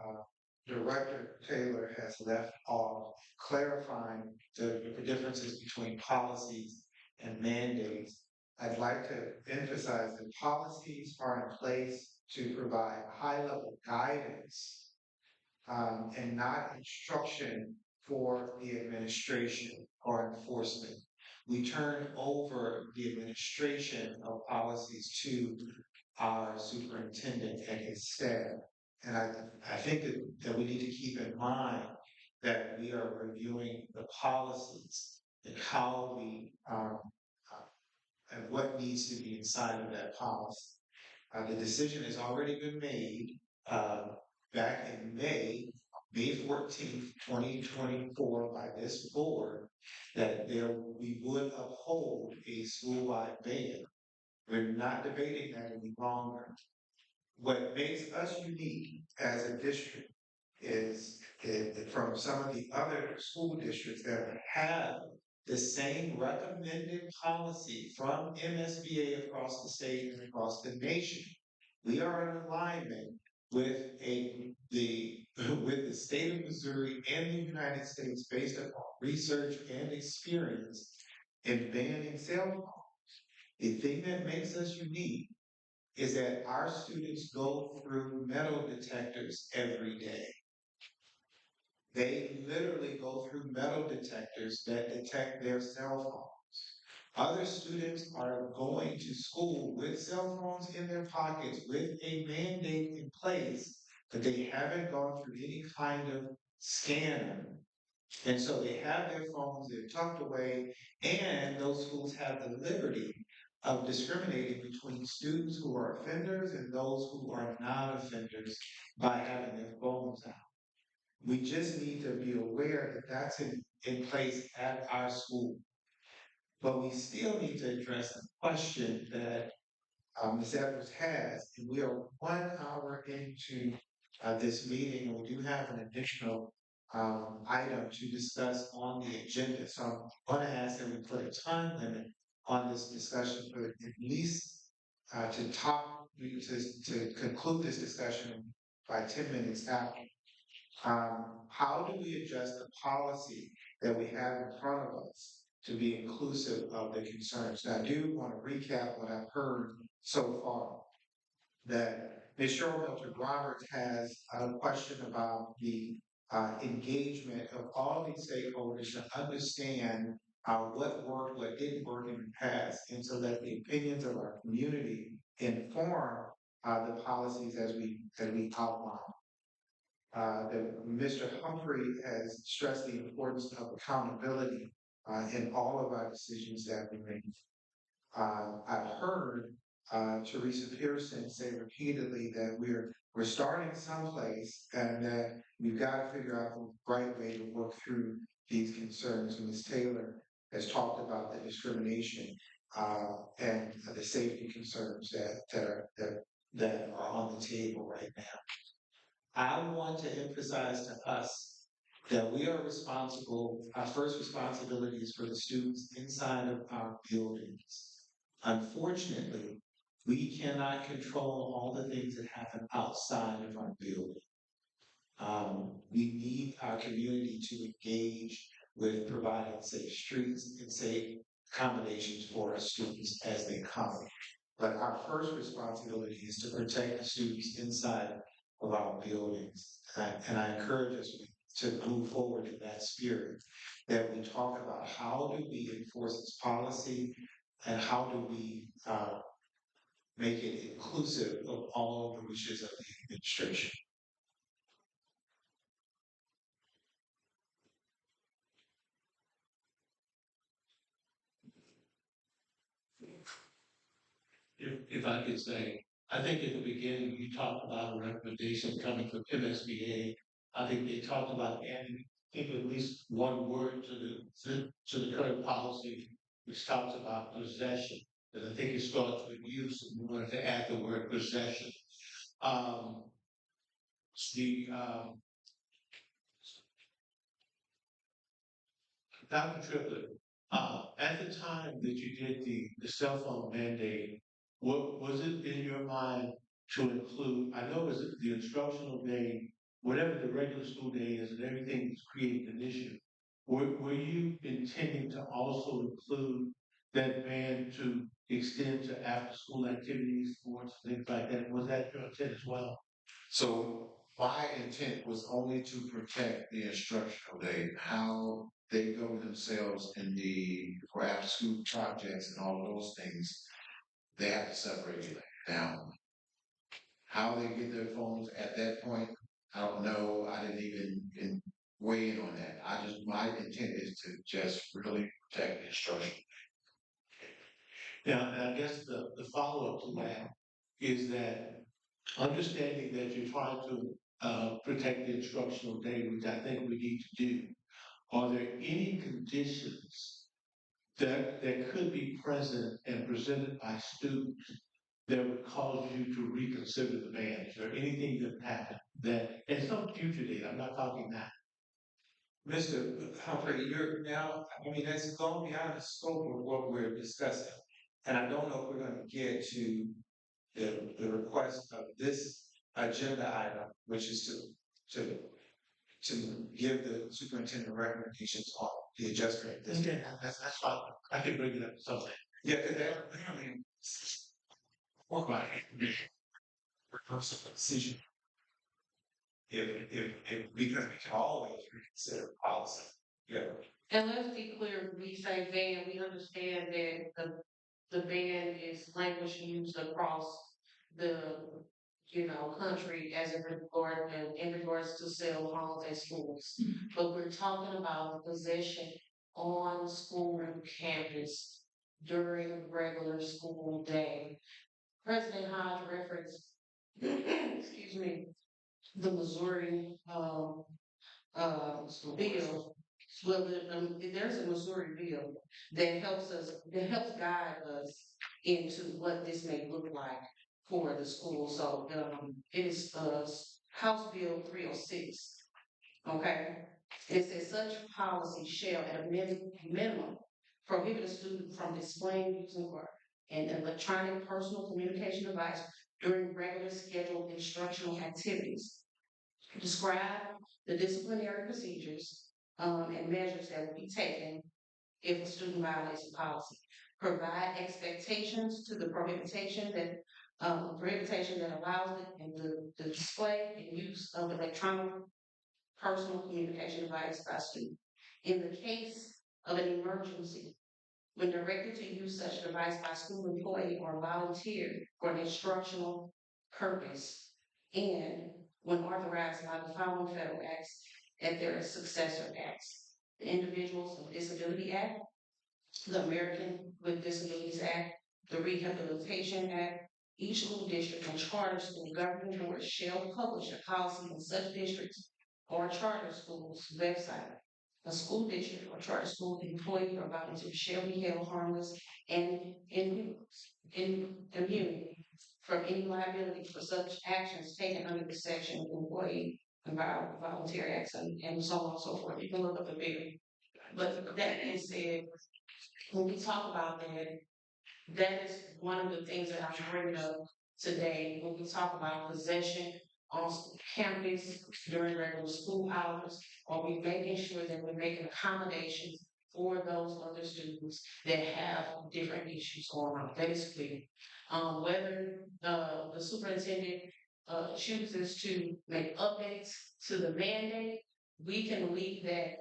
Director Taylor has left off, clarifying the differences between policies and mandates, I'd like to emphasize that policies are in place to provide high-level guidance and not instruction for the administration or enforcement. We turn over the administration of policies to our superintendent and his staff. And I think that we need to keep in mind that we are reviewing the policies and how we, and what needs to be inside of that policy. The decision has already been made back in May 14th, 2024, by this board, that we would uphold a school-wide ban. We're not debating that any longer. What makes us unique as a district is from some of the other school districts that have the same recommended policy from MSBA across the state and across the nation. We are in alignment with the state of Missouri and the United States based upon research and experience in banning cell phones. The thing that makes us unique is that our students go through metal detectors every day. They literally go through metal detectors that detect their cell phones. Other students are going to school with cell phones in their pockets with a mandate in place, but they haven't gone through any kind of scanner. And so they have their phones, they're tucked away, and those schools have the liberty of discriminating between students who are offenders and those who are non-offenders by having their phones out. We just need to be aware that that's in place at our school. But we still need to address the question that Ms. Edwards has, and we are 1 hour into this meeting, and we do have an additional item to discuss on the agenda. So I'm going to ask that we put a time limit on this discussion for at least to conclude this discussion by 10 minutes after. How do we adjust the policy that we have in front of us to be inclusive of the concerns? Now, I do want to recap what I've heard so far. That Ms. Cheryl Roberts has a question about the engagement of all these stakeholders to understand what worked, what didn't work in the past, and so that the opinions of our community inform the policies as we outline. That Mr. Humphrey has stressed the importance of accountability in all of our decisions that we make. I've heard Teresa Pearson say repeatedly that we're starting someplace and that we've got to figure out the right way to work through these concerns. Ms. Taylor has talked about the discrimination and the safety concerns that are on the table right now. I want to emphasize to us that we are responsible, our first responsibility is for the students inside of our buildings. Unfortunately, we cannot control all the things that happen outside of our building. We need our community to engage with providing safe streets and safe accommodations for our students as they come. But our first responsibility is to protect the students inside of our buildings. And I encourage us to move forward in that spirit, that we talk about how do we enforce this policy and how do we make it inclusive of all of the wishes of the administration. If I could say, I think at the beginning, you talked about a recommendation coming from MSBA. I think they talked about adding, I think at least one word to the current policy, which talks about possession. And I think it starts with use, and we wanted to add the word possession. Dr. Triplett, at the time that you did the cell phone mandate, what was it in your mind to include? I know it's the instructional day, whatever the regular school day is, and everything is creating an issue. Were you intending to also include that ban to extend to after school activities, sports, things like that? Was that your intent as well? So my intent was only to protect the instructional day, how they govern themselves in for after school projects and all of those things. They have to separate it down. How they get their phones at that point, I don't know. I didn't even weigh in on that. My intent is to just really protect the instruction. Yeah, and I guess the follow-up to that is that understanding that you're trying to protect the instructional day, which I think we need to do, are there any conditions that could be present and presented by students that would cause you to reconsider the ban? Is there anything that happened that at some future date, I'm not talking now? Mr. Humphrey, that's gone beyond the scope of what we're discussing. And I don't know if we're going to get to the request of this agenda item, which is to give the superintendent recommendations on the adjustment of this. Okay, that's fine. I can bring it up to something. Yeah, because what about decision? Because we can always reconsider policy. Yeah. And let's be clear, we say ban, we understand that the ban is language used across the, country as in regards to cell phones at schools. But we're talking about possession on school campus during regular school day. President Hodge referenced, excuse me, the Missouri, bill. Well, there's a Missouri bill that helps guide us into what this may look like for the school. So, it is, House Bill 306. Okay, it says such policy shall at a minimum prohibit a student from displaying, using, or an electronic personal communication device during regular scheduled instructional activities. Describe the disciplinary procedures and measures that will be taken if a student violates a policy. Provide expectations to the prohibition that allows it and the display and use of electronic personal communication device by student. In the case of an emergency, when directed to use such device by school employee or volunteer for an instructional purpose, and when authorized by the following federal acts and their successor acts. The Individuals with Disability Act, the American with Disabilities Act, the Rehabilitation Act. Each school district and charter school governing board shall publish a policy in such districts or charter schools website. A school district or charter school employee or volunteer shall be held harmless and immune from any liability for such actions taken under the section of employee and voluntary acts and so on and so forth. You can look up the bill. But that being said, when we talk about that, that is one of the things that I'm bringing up today when we talk about possession on campus during regular school hours. Are we making sure that we're making accommodations for those other students that have different issues going on? That is clear. Whether the superintendent chooses to make updates to the mandate, we can leave that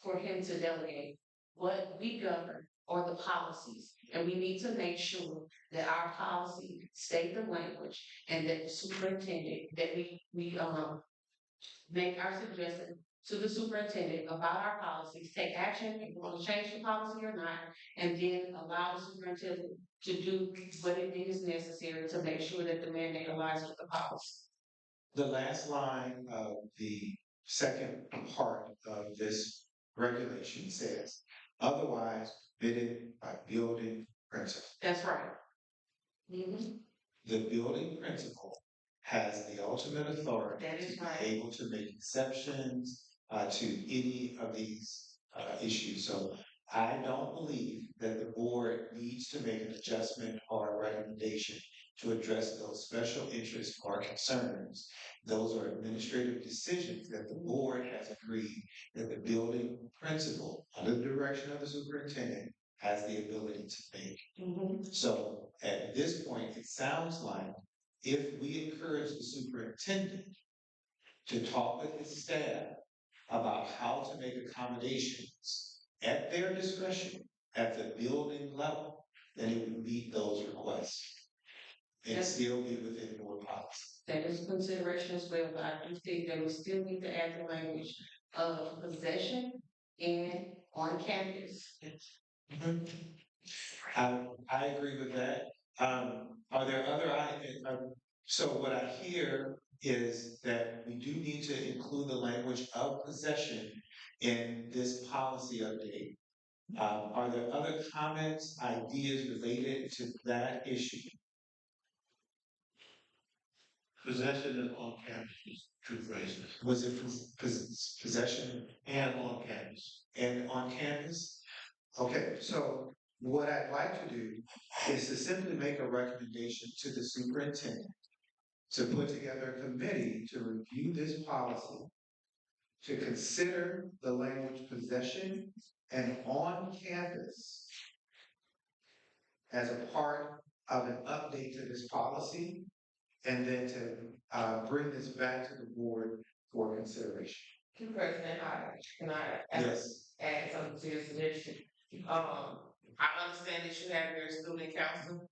for him to delegate. What we govern are the policies, and we need to make sure that our policy state the language and that the superintendent, that we make our suggestion to the superintendent about our policies, take action if we want to change the policy or not, and then allow the superintendent to do what it is necessary to make sure that the mandate aligns with the policy. The last line of the second part of this regulation says, otherwise permitted by building principal. That's right. Mm-hmm. The building principal has the ultimate authority That is to right. be able to make exceptions to any of these issues. So I don't believe that the board needs to make an adjustment or a recommendation to address those special interests or concerns. Those are administrative decisions that the board has agreed that the building principal, under the direction of the superintendent, has the ability to make. Mm-hmm. So at this point, it sounds like if we encourage the superintendent to talk with his staff about how to make accommodations at their discretion at the building level, then it would meet those requests and Yes. still be within board policy. That is a consideration as well, but I do think that we still need to add the language of possession and on campus. I agree with that. Are there other items? So what I hear is that we do need to include the language of possession in this policy update. Are there other comments, ideas related to that issue? Possession is on campus, two phrases, Was it possession and on campus. and on campus? Okay, so what I'd like to do is to simply make a recommendation to the superintendent to put together a committee to review this policy, to consider the language possession and on campus as a part of an update to this policy, and then to bring this back to the board for consideration. President, can I Yes. add something to your suggestion? I understand that you have your student council,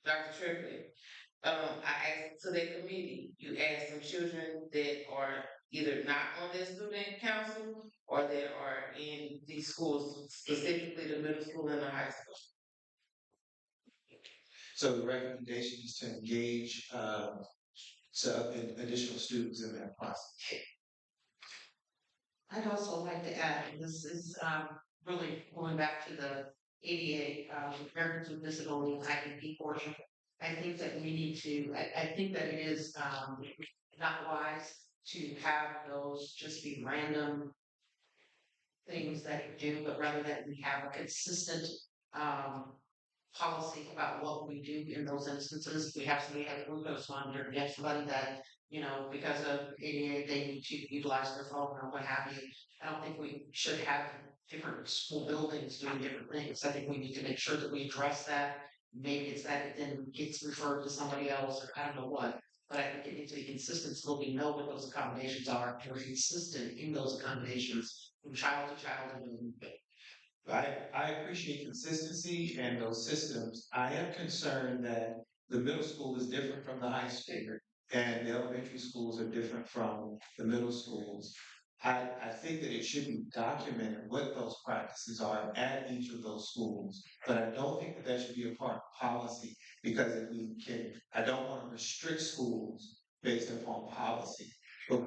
Dr. Triplett. I asked to that committee, you asked some children that are either not on their student council or that are in these schools, specifically the middle school and the high school. So the recommendation is to engage additional students in that process. I'd also like to add, this is really going back to the ADA, Americans with Disabilities IDP portion. I think that we need to, I think that it is not wise to have those just be random things that you do, but rather that we have a consistent policy about what we do in those instances. We have somebody have a glucose monitor, we have somebody that, you know, because of ADA, they need to utilize their phone or what have you. I don't think we should have different school buildings doing different things. I think we need to make sure that we address that. Maybe it's that it then gets referred to somebody else, or I don't know what. But I think it needs to be consistent so we know what those accommodations are. And we're consistent in those accommodations from child to child and I appreciate consistency and those systems. I am concerned that the middle school is different from the high school. And the elementary schools are different from the middle schools. I think that it should be documented what those practices are at each of those schools. But I don't think that that should be a part of policy, because if we can, I don't want to restrict schools based upon policy. But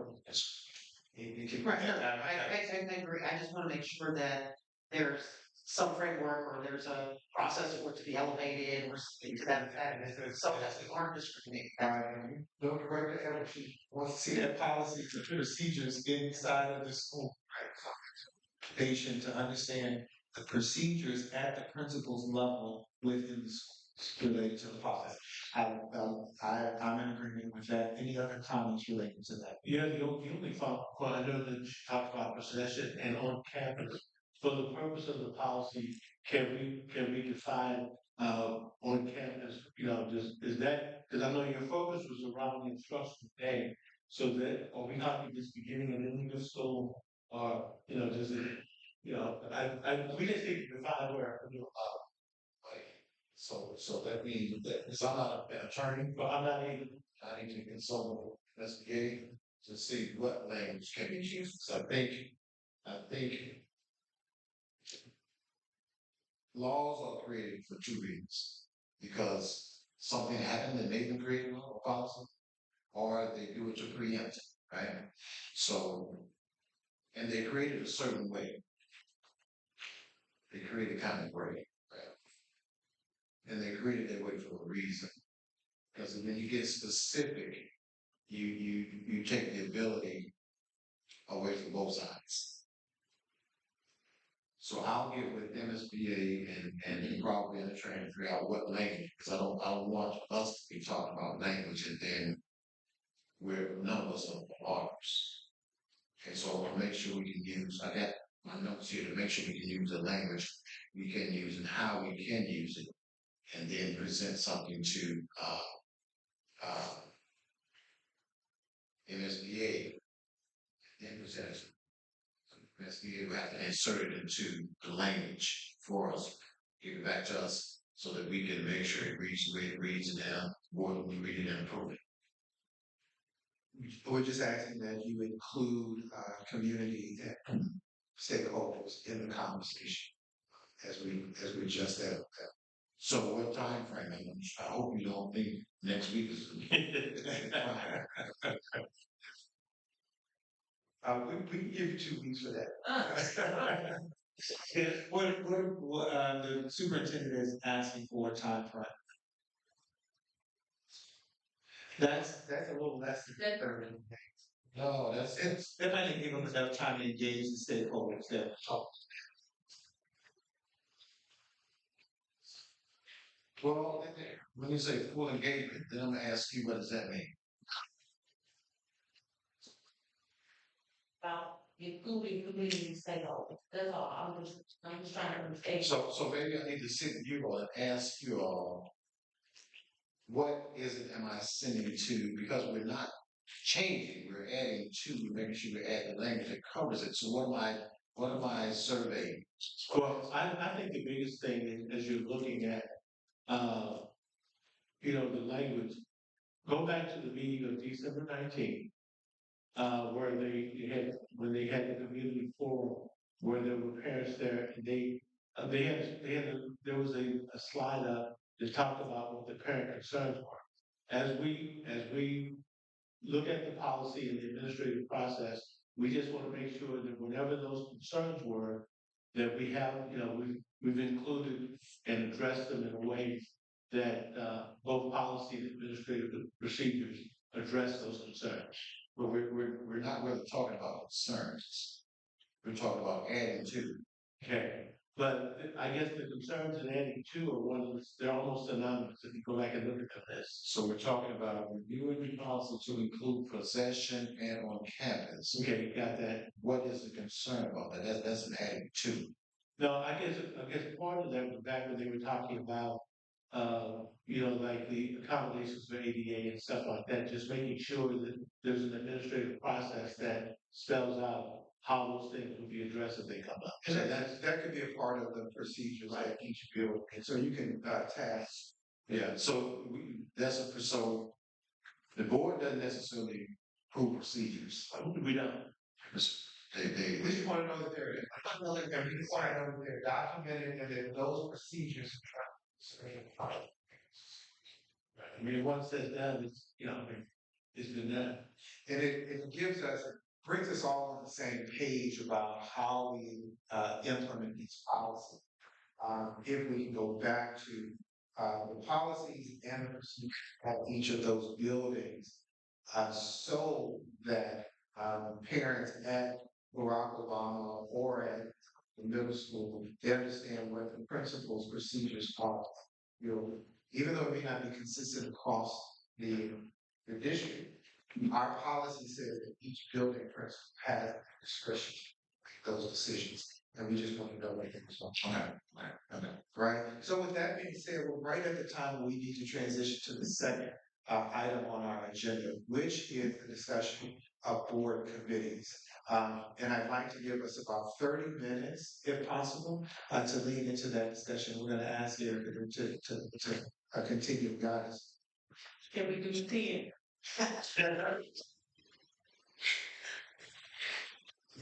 it can. Right, no, I agree, I just wanna make sure that there's some framework or there's a process for it to be elevated or something to that effect, so that we aren't discriminating. No director ever wants to see that policy, the procedures inside of the school. Patient to understand the procedures at the principal's level within the schools related to the policy. I'm in agreement with that. Any other comments related to that? Yeah, the only thought, well, I know that you talked about possession and on campus, for the purpose of the policy, can we define, on campus, is that, because I know your focus was around the instructional day, so that, are we talking just beginning and ending of school, or, does it, we just need to define where, Like, so that means that, because I'm not an attorney, but I'm not even, I need to consult with SBA to see what language can be used. So I think laws are created for two reasons. Because something happened and they've been creating a policy, or they do it to preempt it, right? So, and they created a certain way. They created kind of way, right? And they created that way for a reason. Because when you get specific, you take the ability away from both sides. So I'll get with MSBA and probably in the training to figure out what language, because I don't want us to be talking about language and then where none of us are lawyers. Okay, so I want to make sure we can use, I got my notes here to make sure we can use the language we can use and how we can use it, and then present something to MSBA, then present it. MSBA will have to insert it into the language for us, give it back to us, so that we can make sure it reads the way it reads, and then board will read it and approve it. We're just asking that you include community and stakeholders in the conversation as we adjust that. So what time frame? I hope you don't think next week is. We can give you 2 weeks for that. What the superintendent is asking for a time frame. That's a little less than 30 days. No, that's it. That might give them enough time to engage the stakeholders there. Well, when you say full engagement, then I'm gonna ask you, what does that mean? about including community stakeholders, that's all, I'm just trying to understand. So maybe I need to sit with you all and ask you all, what is it am I sending to, because we're not changing, we're adding to, we're making sure we add the language that covers it. So what am I surveying? well, I think the biggest thing is, as you're looking at, the language, go back to the meeting of December 19th, where when they had the community forum, where there were parents there, and there was a slide up that talked about what the parent concerns were. As we look at the policy and the administrative process, we just want to make sure that whenever those concerns were, that we have, we've included and addressed them in a way that both policy and administrative procedures address those concerns. But we're not really talking about concerns. We're talking about adding to. Okay, but I guess the concerns in adding to are they're almost synonymous if you go back and look at the list. So we're talking about reviewing the policy to include possession and on campus. Okay, you got that. What is the concern about that? That's an adding to. No, I guess part of that was back when they were talking about, like the accommodations for ADA and stuff like that, just making sure that there's an administrative process that spells out how those things would be addressed if they come up. And So that could be a part of the procedures at each building, so you can, task. Yeah, so so the board doesn't necessarily approve procedures. we don't. They, We just wanna know that they're, and we just wanna know that they're documented and that those procedures. I mean, once that's done, it's, it's been done. And it gives us, brings us all on the same page about how we implement these policies. If we can go back to the policies and the procedures at each of those buildings, so that parents at Barack Obama or at the middle school, they understand what the principles, procedures are. Even though it may not be consistent across the district, our policy says that each building principal has discretion to make those decisions. And we just want to know what things are. okay. Right? So with that being said, we're right at the time we need to transition to the second item on our agenda, which is the discussion of board committees. And I'd like to give us about 30 minutes, if possible, to lead into that discussion. We're going to ask Erica to continue to guide us. Can we do 10?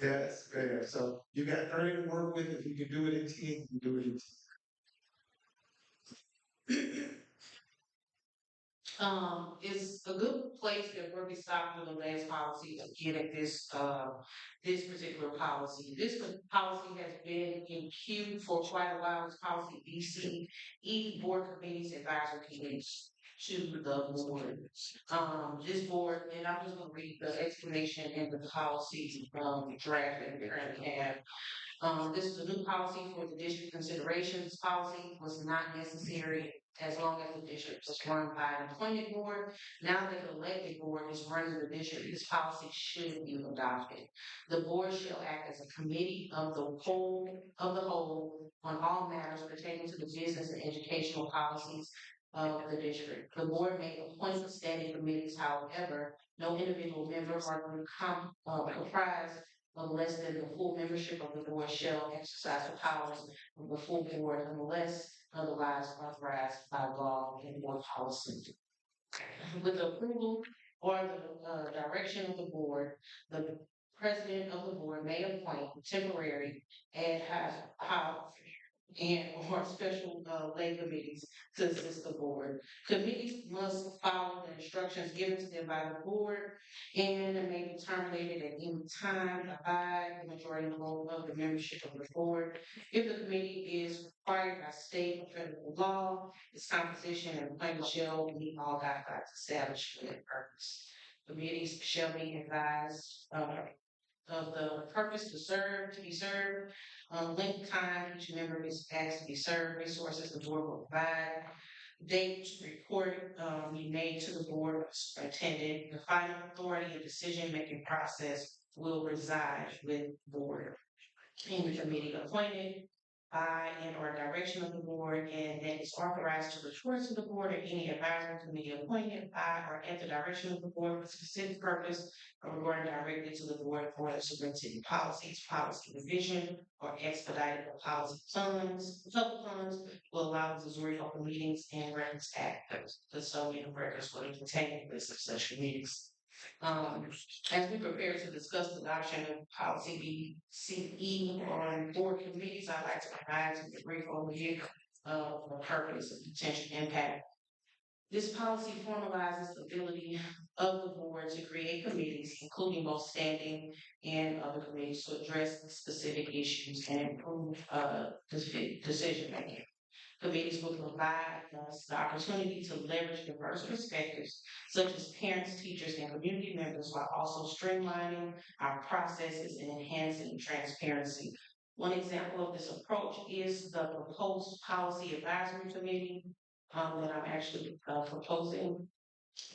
Yes, fair. So you got 30 to work with. If you can do it in 10, you can do it in 10. It's a good place that where we stopped with the last policy to get at this particular policy. This policy has been in queue for quite a while. It's policy BCE, board committees, advisory committees to the board. This board, and I'm just gonna read the explanation in the policy, draft that we currently have. This is a new policy for the district consideration. This policy was not necessary as long as the district was run by an appointed board. Now that the elected board is running the district, this policy should be adopted. The board shall act as a committee of the whole on all matters pertaining to the business and educational policies of the district. The board may appoint standing committees, however, no individual member or comprised of less than the full membership of the board shall exercise the powers of the full board unless otherwise authorized by law and board policy. With the approval or the direction of the board, the president of the board may appoint temporary ad hoc and or special lay committees to assist the board. Committees must follow the instructions given to them by the board and may be terminated at any time by the majority vote of the membership of the board. If the committee is required by state or federal law, its composition and appointment shall meet all guidelines established for that purpose. Committees shall be advised of the purpose to be served, length time each member is asked to be served, resources the board will provide, date report be made to the board superintendent. The final authority and decision-making process will reside with the board. Any committee appointed by and or direction of the board and that is authorized to report to the board or any advisory committee appointed by or at the direction of the board for specific purpose or reporting directly to the board for the superintendent policies, policy revision, or expedited policy funds, public funds will allow the Missouri Open Meetings and Records Act, the custodian of records will contain list of such meetings. As we prepare to discuss the adoption of policy BCE on board committees, I'd like to provide a brief overview of the purpose and potential impact. This policy formalizes the ability of the board to create committees, including both standing and other committees, to address specific issues and improve decision making. Committees will provide us the opportunity to leverage diverse perspectives, such as parents, teachers, and community members, while also streamlining our processes and enhancing transparency. One example of this approach is the proposed policy advisory committee that I'm actually proposing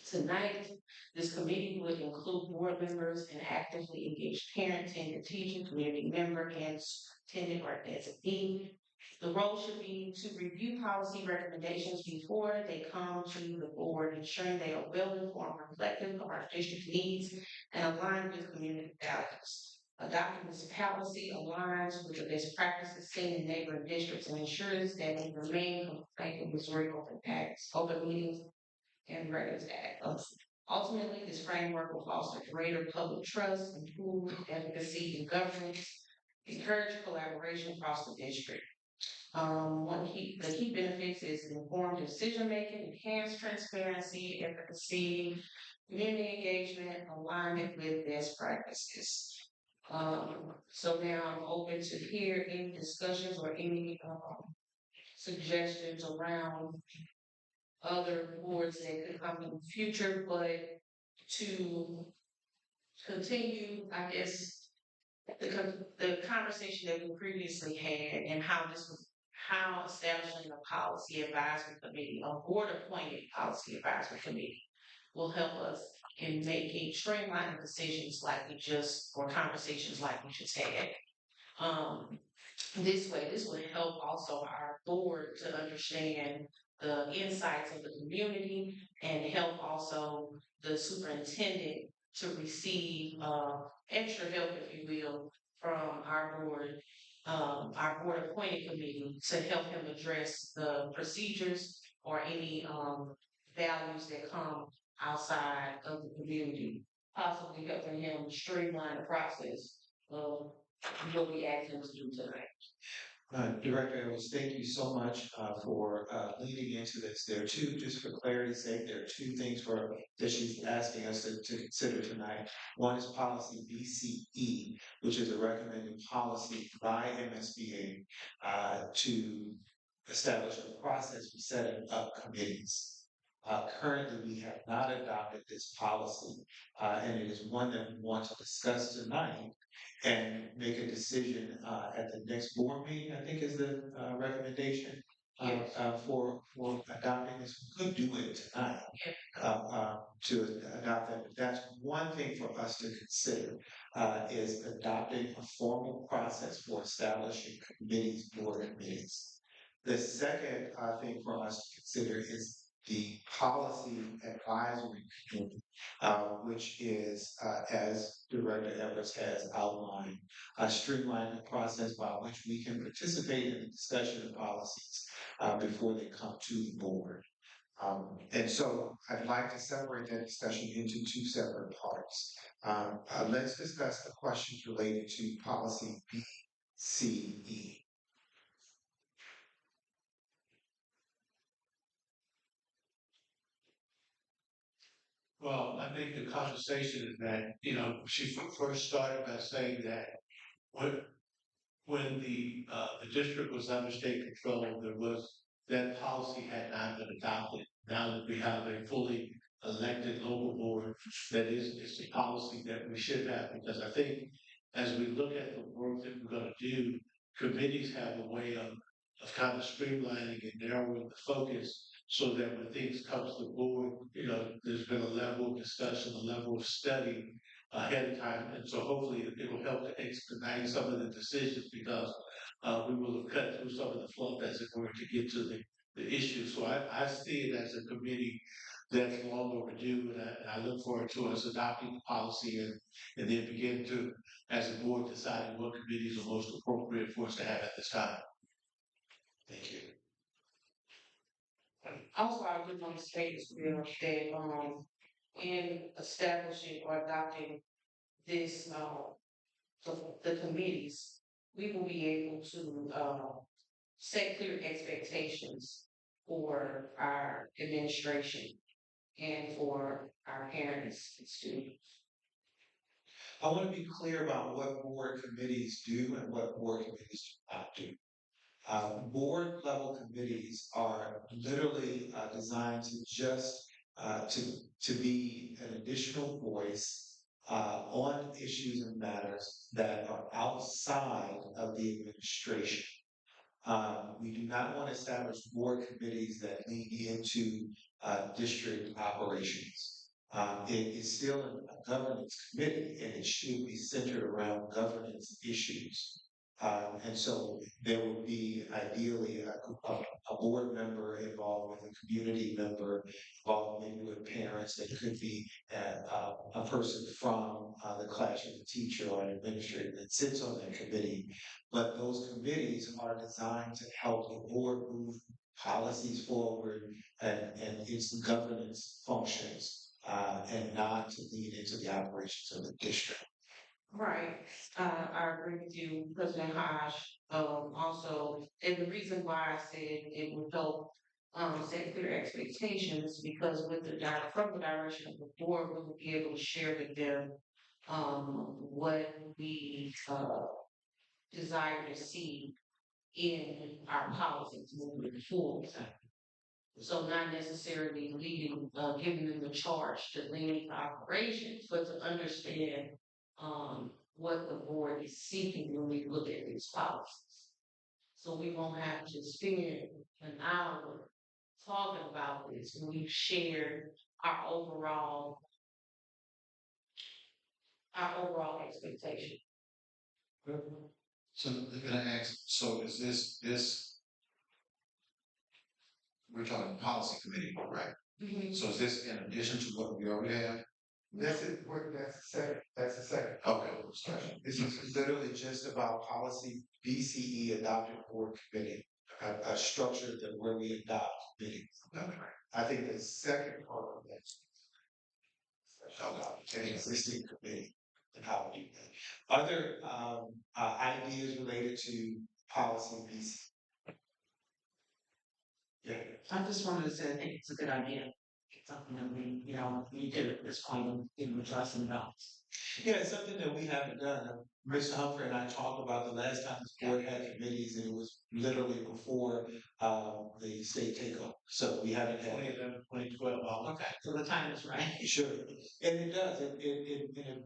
tonight. This committee would include board members and actively engaged parent, attendant, teaching, community member, and superintendent or designee. The role should be to review policy recommendations before they come to the board, ensuring they are well informed, reflective of our district needs, and aligned with community values. Adopting this policy aligns with the best practices seen in neighboring districts and ensures that we remain compliant with Missouri Open Meetings and Records Act. Ultimately, this framework will foster greater public trust, improve efficacy in governance, encourage collaboration across the district. The key benefits is informed decision making, enhanced transparency, efficacy, community engagement, alignment with best practices. So now I'm open to hear any discussions or any suggestions around other boards that could come in the future, but to continue, I guess, the conversation that we previously had and how establishing a policy advisory committee, a board appointed policy advisory committee will help us in making streamlining decisions or conversations like we just had. This would help also our board to understand the insights of the community and help also the superintendent to receive extra help, if you will, from our board appointed committee to help him address the procedures or any values that come outside of the community, possibly helping him streamline the process of what we asked him to do tonight. Director Edwards, thank you so much for leading into this. There are two, just for clarity's sake, there are two things that she's asking us to consider tonight. One is policy BCE, which is a recommended policy by MSBA to establish a process for setting up committees. Currently, we have not adopted this policy, and it is one that we want to discuss tonight and make a decision at the next board meeting, I think is the recommendation for adopting this. We could do it tonight to adopt that. But that's one thing for us to consider is adopting a formal process for establishing committees, board committees. The second thing for us to consider is the policy advisory committee, which is, as Director Edwards has outlined, streamline the process by which we can participate in the discussion of policies before they come to the board. And so I'd like to separate that discussion into two separate parts. Let's discuss the questions related to policy BCE. Well, I think the conversation is that, she first started by saying that when the district was under state control, that policy had not been adopted. Now that we have a fully elected local board, it's a policy that we should have, because I think as we look at the work that we're going to do, committees have a way of kind of streamlining and narrowing the focus so that when things come to the board, there's been a level of discussion, a level of study ahead of time. And so hopefully it will help to expedite some of the decisions, because we will have cut through some of the fluff, as it were, to get to the issue. So I see it as a committee that's long overdue, and I look forward to us adopting the policy and then begin to, as a board, deciding what committees are most appropriate for us to have at this time. Thank you. Also, I would want to state as well that in establishing or adopting this the committees, we will be able to set clear expectations for our administration and for our parents and students. I want to be clear about what board committees do and what board committees do not do. Board level committees are literally designed to just to be an additional voice on issues and matters that are outside of the administration. We do not want to establish board committees that lean into district operations. It is still a governance committee, and it should be centered around governance issues. And so there would be ideally a board member involved with a community member involved maybe with parents. It could be a person from the classroom, a teacher or an administrator that sits on that committee. But those committees are designed to help the board move policies forward and its governance functions, and not to lead into the operations of the district. Right, I agree with you, President Hodge. Also, and the reason why I said it would help set clear expectations because with from the direction of the board, we will be able to share with them what we desire to see in our policies moving forward. So not necessarily leading, giving them the charge to lead operations, but to understand what the board is seeking when we look at these policies. So we won't have to spend an hour talking about this when we've shared our overall expectation. So can I ask, so is this, we're talking policy committee, right? So is this in addition to what we already have? That's the second. Okay. This is literally just about policy BCE adopted board committee, a structure that where we adopt committee. I think the second part of that is about an existing committee and how we do that. Other ideas related to policy BCE. Yeah. I just wanted to say, I think it's a good idea. It's something that we, we did at this point in addressing about. Yeah, it's something that we haven't done. Mr. Humphrey and I talked about the last time this board had committees, and it was literally before the state takeover. So we haven't had 2011, 2012. Okay, so the time is right. Sure, and it does.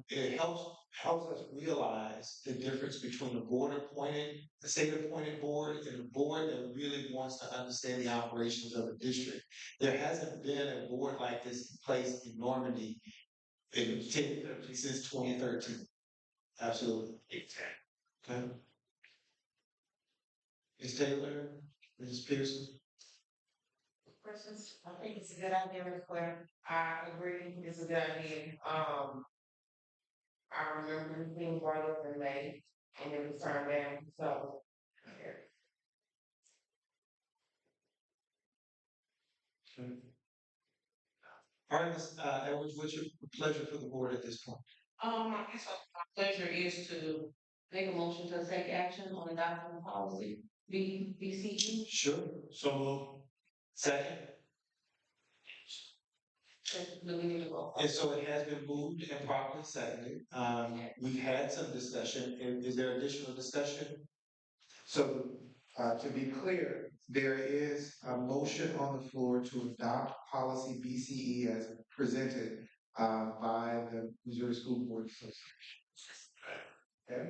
It helps us realize the difference between a board appointed, a state appointed board, and a board that really wants to understand the operations of a district. There hasn't been a board like this in place in Normandy since 2013. Absolutely. Okay. Ms. Taylor, Mrs. Pearson. Questions? I think it's a good idea, Ms. Claire. I agree, it's a good idea. I remember being brought up in May and it was turned down, so. All right, Ms. Edwards, what's your pleasure for the board at this point? I guess my pleasure is to make a motion to take action on adopting the policy BCE. Sure. So second. Do we need to go? And so it has been moved and properly seconded. We've had some discussion. Is there additional discussion? So to be clear, there is a motion on the floor to adopt policy BCE as presented by the Missouri School Board Association. Okay.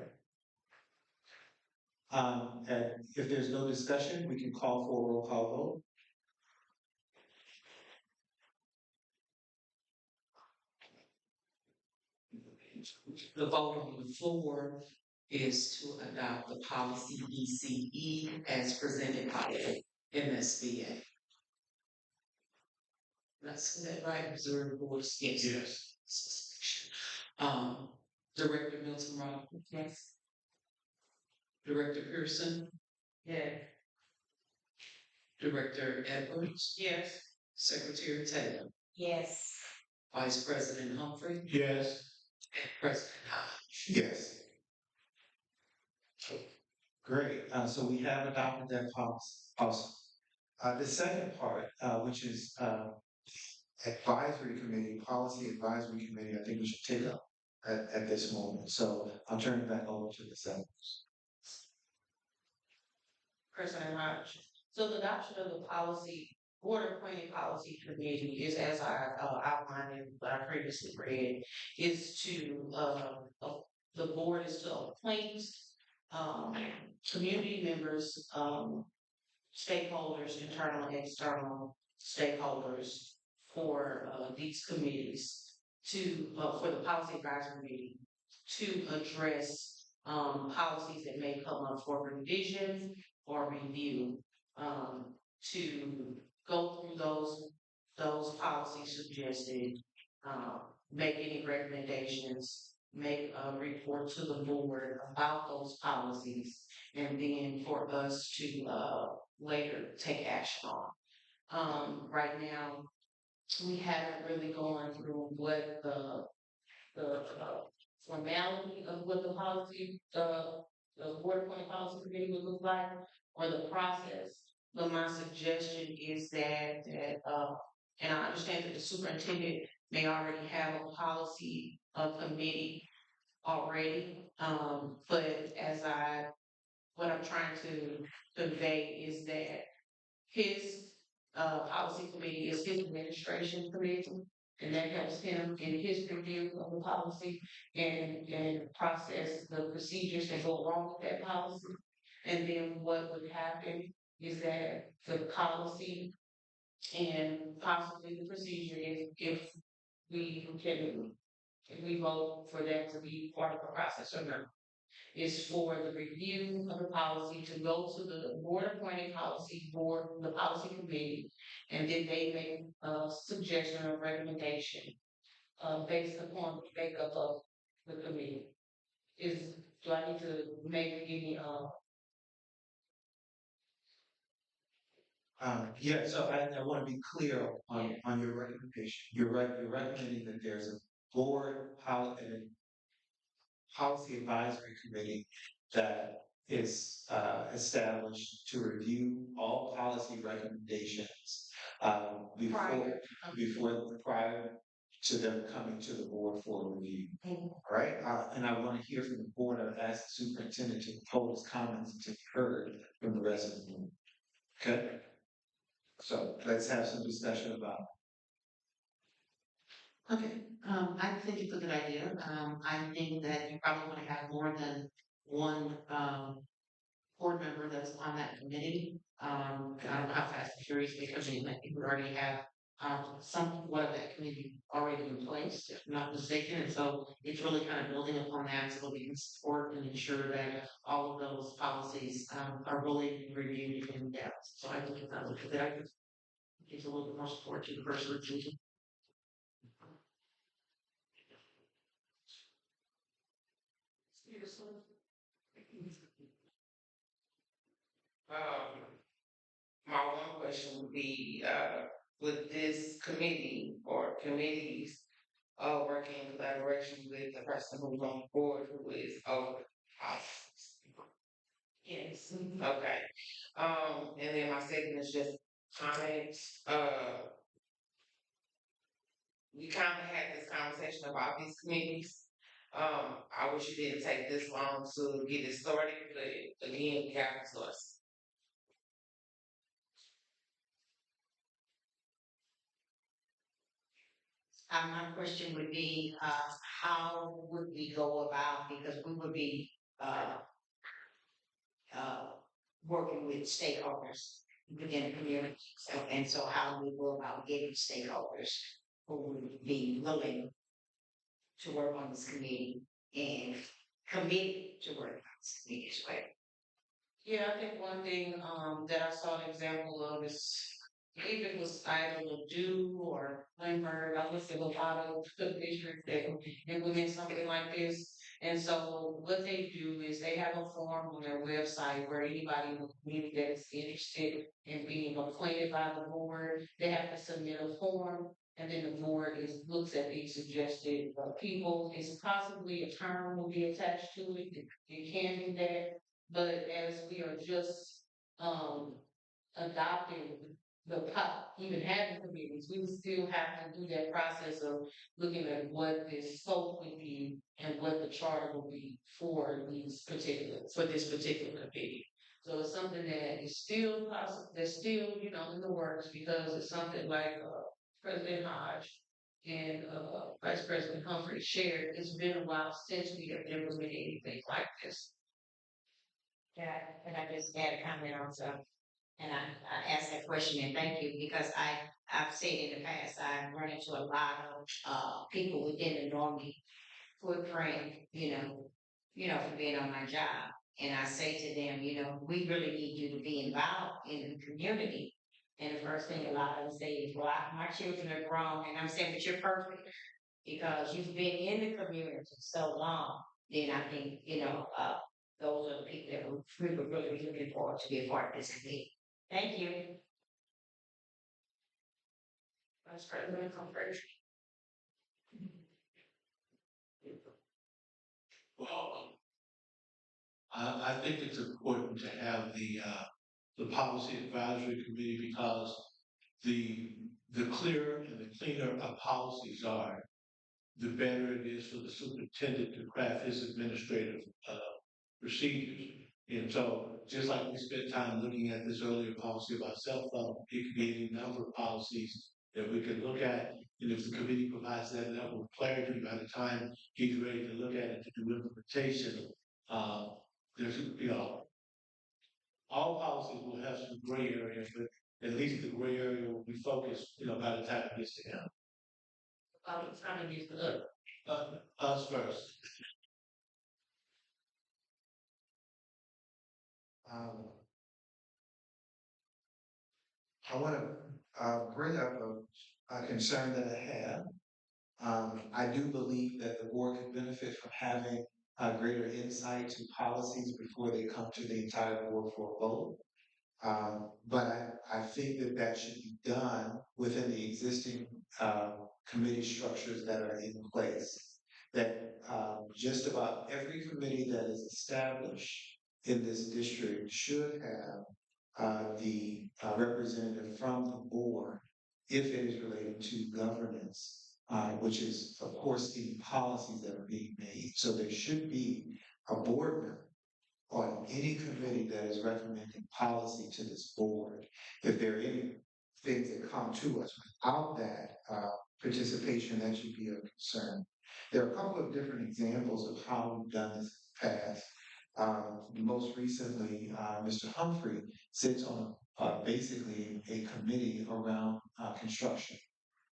And if there's no discussion, we can call for a roll call vote. The vote on the floor is to adopt the policy BCE as presented by the MSBA. That's that right, Missouri Board of Schools. Yes. Director Milton Rockwood. Yes. Director Pearson. Yeah. Director Edwards. Yes. Secretary Taylor. Yes. Vice President Humphrey. Yes. And President Hodge. Yes. Great. So we have adopted that policy. Awesome. The second part, which is advisory committee, policy advisory committee, I think we should take up at this moment. So I'll turn it back over to the senators. President Hodge. So the adoption of the policy, board appointed policy committee is, as I outlined in what I previously read, is to the board is to appoint community members, stakeholders, internal and external stakeholders for these committees to for the policy advisory committee to address policies that may come up for revision or review, to go through those policies suggested, make any recommendations, make a report to the board about those policies, and then for us to, later take action on. Right now, we haven't really gone through what the formality of what the policy, the board appointed policy committee would look like, or the process. But my suggestion is and I understand that the superintendent may already have a policy, committee already. But what I'm trying to convey is that his, policy committee is his administration committee. And that helps him in his review of the policy and process the procedures that go along with that policy. And then what would happen is that the policy and possibly the procedure, if we can, if we vote for that to be part of the process or not, is for the review of the policy to go to the board appointed policy board, the policy committee, and then they make a suggestion or recommendation, based upon the makeup of the committee. Do I need to make any, Yeah, so I want to be clear on your recommendation. You're recommending that there's a policy advisory committee that is established to review all policy recommendations prior to them coming to the board for review. All right, and I want to hear from the board. I've asked the superintendent to hold his comments until heard from the rest of the board. Okay, so let's have some discussion about Okay, I think it's a good idea. I think that you probably want to have more than one, board member that's on that committee. I don't know how fast the curious because I think we already have, somewhat of that committee already in place, if I'm not mistaken. And so it's really kind of building upon that so we can support and ensure that all of those policies, are really reviewed in depth. So I think that would be good. Gives a little bit more support to the person that's choosing. My one question would be, with this committee or committees, working in collaboration with the person who's on board who is over policies. yes. Okay. And then my second is just comments. We kind of had this conversation about these committees. I wish you didn't take this long to get it started, but again, we have resources. My question would be, how would we go about, because we would be, working with stakeholders within the community. So how do we go about getting stakeholders who would be willing to work on this committee and committed to work on this committee as well? Yeah, I think one thing, that I saw an example of is, if it was either Ladue or Lindbergh, I looked at a lot of the districts that implement something like this. And so what they do is they have a form on their website where anybody in the community that is interested in being appointed by the board, they have to submit a form. And then the board looks at these suggested, people. It's possibly a term will be attached to it. It can be that. But as we are just, adopting even having committees, we would still have to do that process of looking at what this scope would be and what the charter will be for this particular committee. So it's something that is still possible, that's still, in the works, because it's something like, President Hodge and, Vice President Humphrey shared. It's been a while since we have implemented anything like this. Yeah, and I just add a comment on something. And I asked that question and thank you because I've said in the past, I've run into a lot of people within the Normandy footprint, for being on my job. And I say to them, we really need you to be involved in the community. And the first thing a lot of them say is, well, my children are grown. And I'm saying, but you're perfect because you've been in the community so long. Then I think, those are the people that we were really looking forward to be a part of this committee. Thank you. Vice President Conversion. Well, I think it's important to have the policy advisory committee because the clearer and the cleaner our policies are, the better it is for the superintendent to craft his administrative procedures. And so, just like we spent time looking at this earlier policy about cell phone, it could be any number of policies that we could look at. And if the committee provides that level of clarity by the time he's ready to look at it to do implementation, there's, all policies will have some gray areas, but at least the gray area will be focused, by the time it gets to him. It's kind of used to Us first. I want to bring up a concern that I have. I do believe that the board could benefit from having greater insight to policies before they come to the entire board for a vote. But I think that should be done within the existing committee structures that are in place. That just about every committee that is established in this district should have the representative from the board if it is related to governance, which is, of course, the policies that are being made. So there should be a board member on any committee that is recommending policy to this board. If there are any things that come to us without that participation, that should be a concern. There are a couple of different examples of how we've done this in the past. Most recently, Mr. Humphrey sits on basically a committee around construction.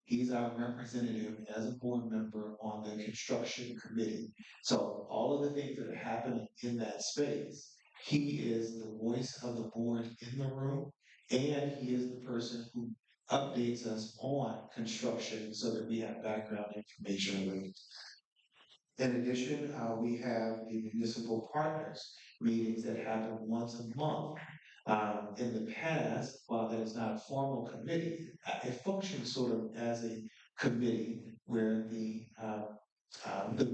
He's our representative as a board member on the construction committee. So all of the things that are happening in that space, he is the voice of the board in the room, and he is the person who updates us on construction so that we have background information. In addition, we have the municipal partners meetings that happen once a month. In the past, while that is not a formal committee, it functions sort of as a committee where the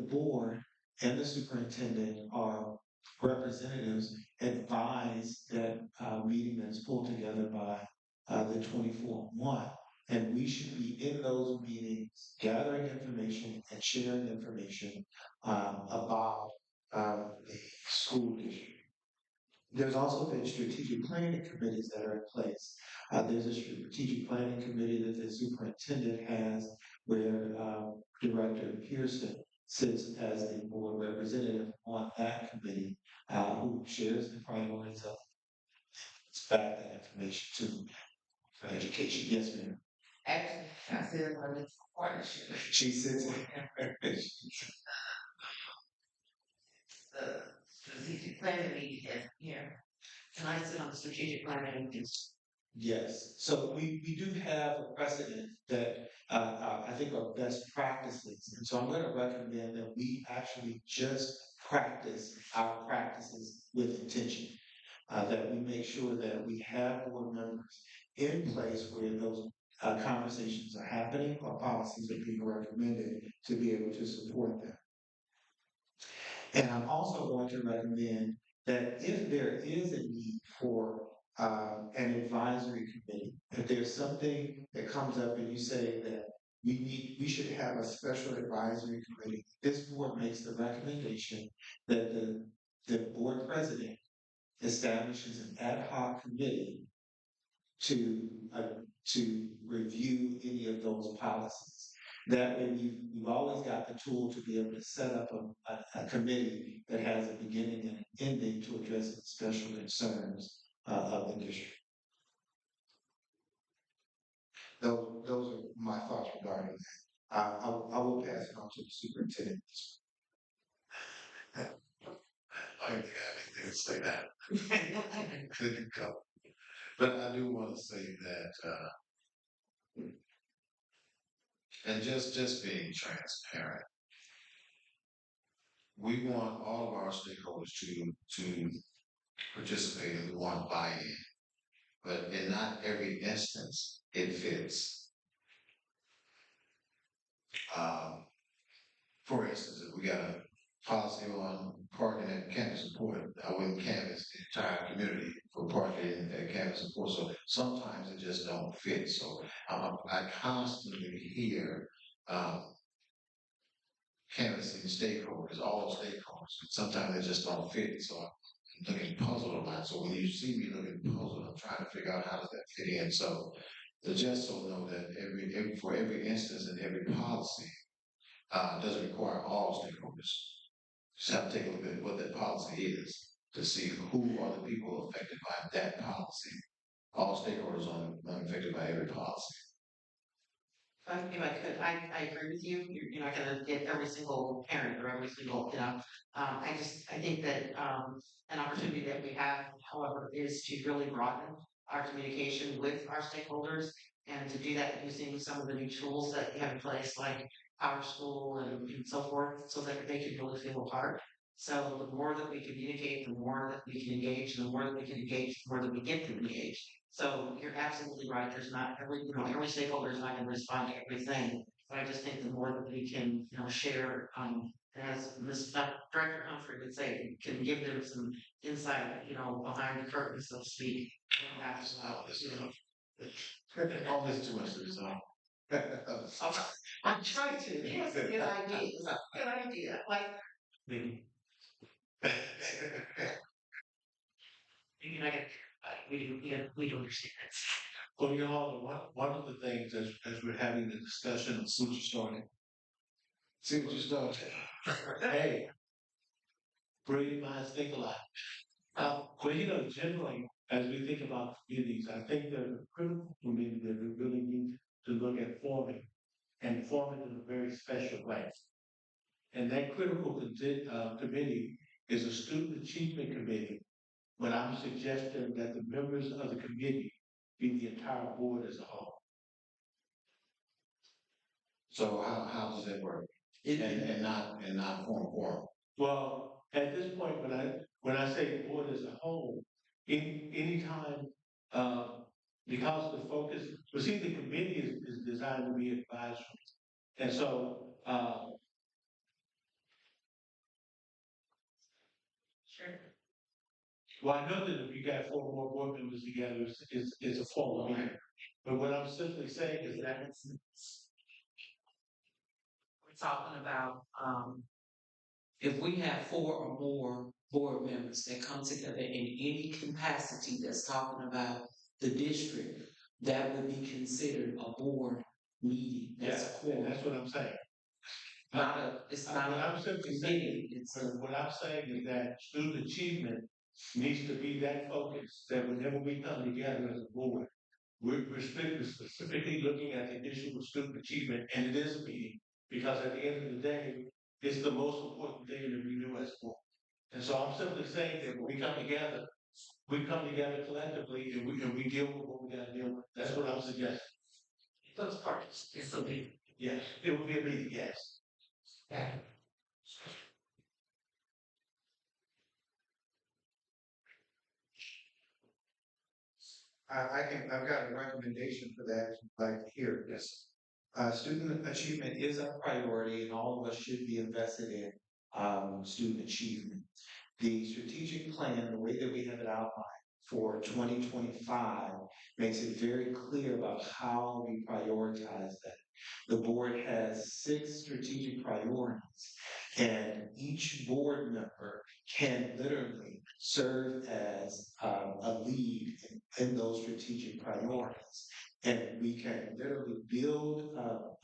board and the superintendent are representatives advise that meeting that is pulled together by the 24-1. And we should be in those meetings, gathering information and sharing information about the school district. There's also been strategic planning committees that are in place. There's a strategic planning committee that the superintendent has where Director Pearson sits as the board representative on that committee who shares the priorities of back that information to for education. Yes, ma'am. Actually, I said about this partnership. She sits in The strategic planning meeting is here. And I sit on the strategic planning meetings. Yes, so we do have a precedent that I think are best practices. And so I'm going to recommend that we actually just practice our practices with intention. That we make sure that we have board members in place where those conversations are happening or policies are being recommended to be able to support them. And I'm also going to recommend that if there is a need for an advisory committee, if there's something that comes up and you say that we should have a special advisory committee, this board makes the recommendation that the board president establishes an ad hoc committee to review any of those policies. That way, we've always got the tool to be able to set up a committee that has a beginning and an ending to address the special concerns of the district. Those are my thoughts regarding that. I will pass it on to the superintendent. think I didn't say that. Couldn't come. But I do want to say that, and just being transparent, we want all of our stakeholders to participate and we want buy-in. But in not every instance it fits. Um, for instance, if we got a policy on parking at campus support, I wouldn't canvass the entire community for parking at campus support. So sometimes it just don't fit. So I constantly hear canvassing stakeholders, all stakeholders. Sometimes they just don't fit. So I'm looking puzzled a lot. So when you see me looking puzzled, I'm trying to figure out how does that fit in. So just so know that for every instance and every policy doesn't require all stakeholders. Just have to take a look at what that policy is to see who are the people affected by that policy. All stakeholders are affected by every policy. If I could, I agree with you. You're not gonna get every single parent or every single, I think that, an opportunity that we have, however, is to really broaden our communication with our stakeholders and to do that using some of the new tools that we have in place, like Power School and so forth, so that they can really feel a part. So the more that we communicate, the more that we can engage, the more that we can engage, the more that we get to engage. So you're absolutely right. There's not every stakeholder is not going to respond to everything. But I just think the more that we can, share, as Ms. Director Humphrey would say, can give them some insight, behind the curtain, so to speak. And that's, All this too much to resolve. I'm trying to. Yes, a good idea. It's a good idea. Like, you're not gonna, we do understand. Well, one of the things as we're having the discussion of food starting, See what you started. hey, brilliant minds think alike. Well, generally, as we think about communities, I think there's a critical community that we really need to look at forming and forming in a very special way. And that critical committee is a student achievement committee, but I'm suggesting that the members of the committee be the entire board as a whole. So how does that work? And not form quorum. Well, at this point, when I say board as a whole, anytime, because the focus, the committee is designed to be advisory. And so, Sure. well, I know that if you got 4 more board members together, it's a formal meeting. But what I'm simply saying is that We're talking about, if we have 4 or more board members that come together in any capacity that's talking about the district, that would be considered a board meeting. That's a and quorum. that's what I'm saying. It's not What a I'm simply saying, committee, it's a, what I'm saying is that student achievement needs to be that focus, that whenever we come together as a board, we're specifically looking at the issue of student achievement, and it is a meeting, because at the end of the day, it's the most important thing that we do as a board. And so I'm simply saying that when we come together collectively, and we deal with what we gotta deal with. That's what I'm suggesting. those parties, it's a meeting. Yes, it would be a meeting, yes. I've got a recommendation for that, like here. Yes. Student achievement is a priority and all of us should be invested in, student achievement. The strategic plan, the way that we have it outlined for 2025 makes it very clear about how we prioritize that. The board has 6 strategic priorities and each board member can literally serve as a lead in those strategic priorities. And we can literally build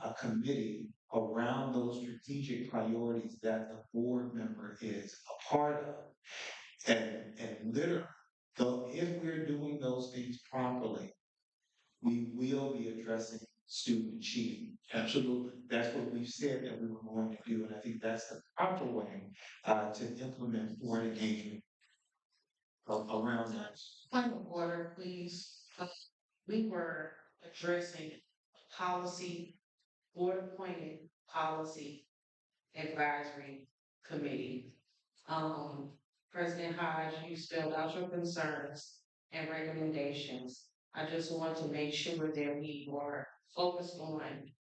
a committee around those strategic priorities that the board member is a part of. And literally, though, if we're doing those things properly, we will be addressing student chief. Absolutely. That's what we've said that we were going to do, and I think that's the proper way to implement board engagement around us. Point of order, please. We were addressing policy, board appointed policy advisory committee. President Hodge, you spelled out your concerns and recommendations. I just want to make sure that we were focused on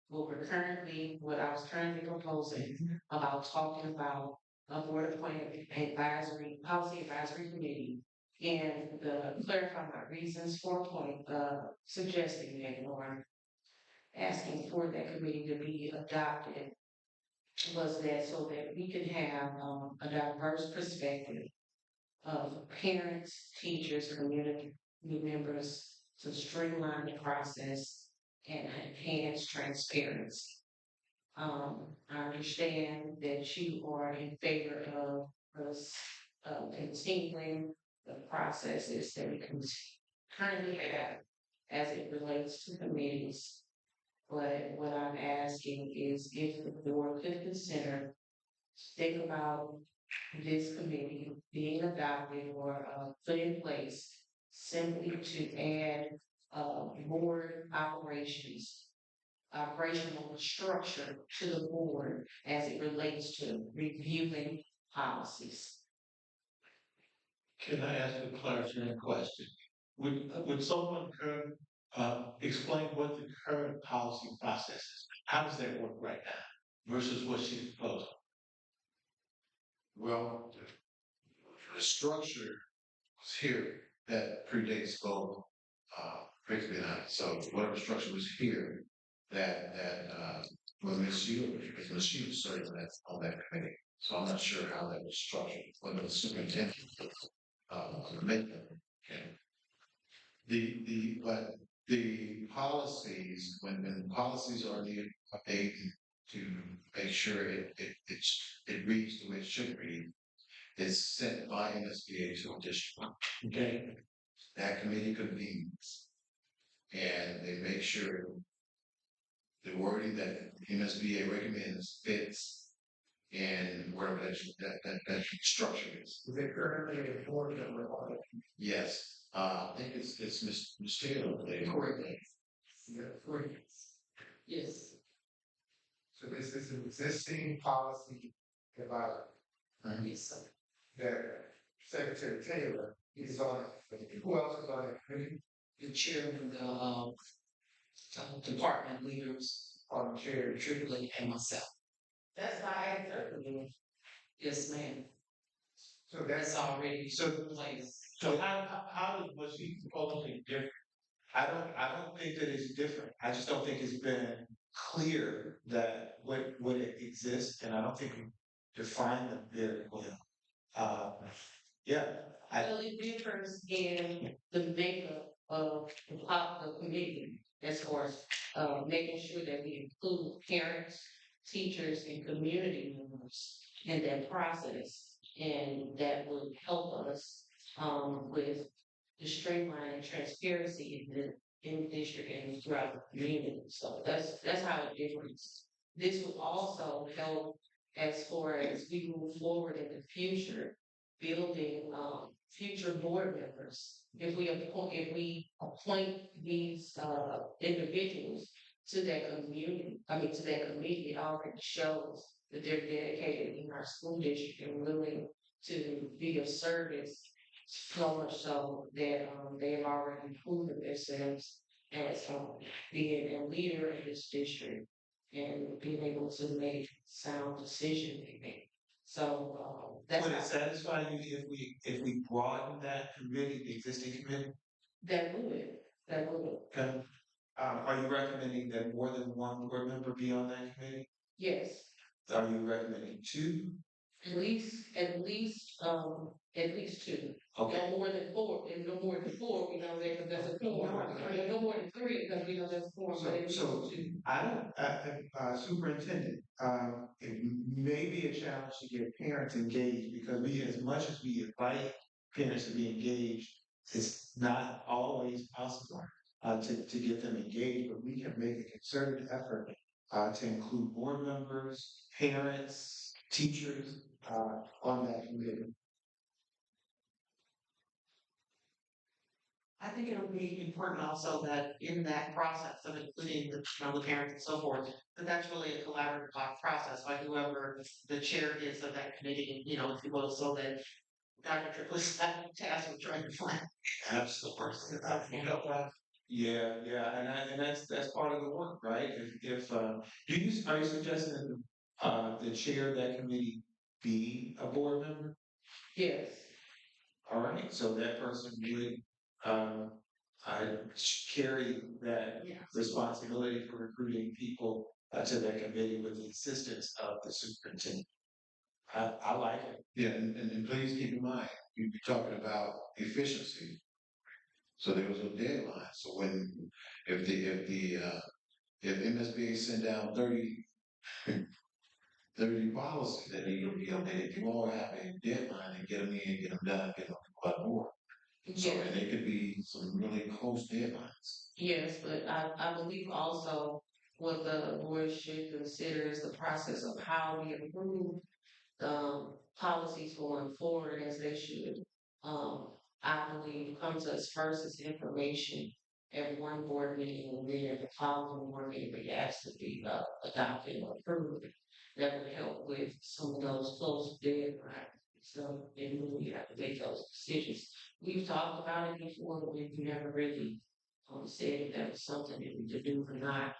what I was currently proposing about talking about a board appointed advisory, policy advisory committee. And clarify my reasons for suggesting that or asking for that committee to be adopted was that so that we could have a diverse perspective of parents, teachers, community members to streamline the process and enhance transparency. I understand that you are in favor of us continuing the processes that we currently have as it relates to committees. But what I'm asking is if the board could consider, think about this committee being adopted or put in place simply to add board operational structure to the board as it relates to reviewing policies. Can I ask a clarifying question? Would someone explain what the current policy process is? How does that work right now versus what she's proposing? Well, the structure was here that predates both, Prigsby and I. So whatever structure was here, that was misused, serving on that committee. So I'm not sure how that was structured, whether the superintendent, make them. Okay. But the policies, when policies are needed, updated to make sure it reads the way it should read, it's sent by MSBA to a district. Okay. That committee convenes and they make sure the wording that MSBA recommends fits in wherever that structure is. Is there currently a board member on it? Yes. I think it's Ms. Taylor. Correct. Yeah, correct. Yes. So this is an existing policy about Yes, sir. that Secretary Taylor is on it. Who else is on it? Committee? The chairman, the department leaders, On the chair. Tripley and myself. That's why I asked Yes, ma'am. So That's that's already So- in place. So how does what she proposing different? I don't think that it's different. I just don't think it's been clear that what it exists, and I don't think we define them very well. Yeah, Well, it differs in the makeup of the committee as far as making sure that we include parents, teachers, and community members in that process. And that will help us with the streamlining transparency in the district and throughout the community. So that's how it differs. This will also help as far as we move forward in the future, building future board members. If we appoint these individuals to that community, to that committee, it already shows that they're dedicated in our school district and willing to be of service, so much so that they have already proven themselves as being a leader in this district and being able to make sound decision making. So that's would it how satisfy you if we broaden that committee, the existing committee? that would. Okay. Are you recommending that more than one board member be on that committee? Yes, Are you recommending two? at least two. Okay. No more than four, and no more than four, we know that that's a four. No more than three, because we know that's a four, but at least So two. I don't, superintendent, it may be a challenge to get parents engaged because as much as we invite parents to be engaged, it's not always possible. to get them engaged, but we can make a concerted effort to include board members, parents, teachers on that committee. I think it'll be important also that in that process of including the parents and so forth, that that's really a collaborative process by whoever the chair is of that committee, if you will, so that Dr. Triplett's tasked with trying to find the person. Yeah, and that's part of the work, right? If are you suggesting that the chair of that committee be a board member? Yes. All right, so that person would um, carry that responsibility for recruiting people to that committee with the assistance of the superintendent. I like it. Yeah, and please keep in mind, you're talking about efficiency. So there was a deadline. So if MSBA sent down 30 policies that need to be updated, you all have a deadline and get them in, get them done, get them on board. So, and they could be some really close deadlines. Yes, but I believe also what the board should consider is the process of how we improve policies going forward as they should. I believe come to us first as information at one board meeting and then at the following board meeting it has to be adopted or approved. That would help with some of those close deadlines. So then we have to make those decisions. We've talked about it before, but we've never really said if that was something that we could do or not.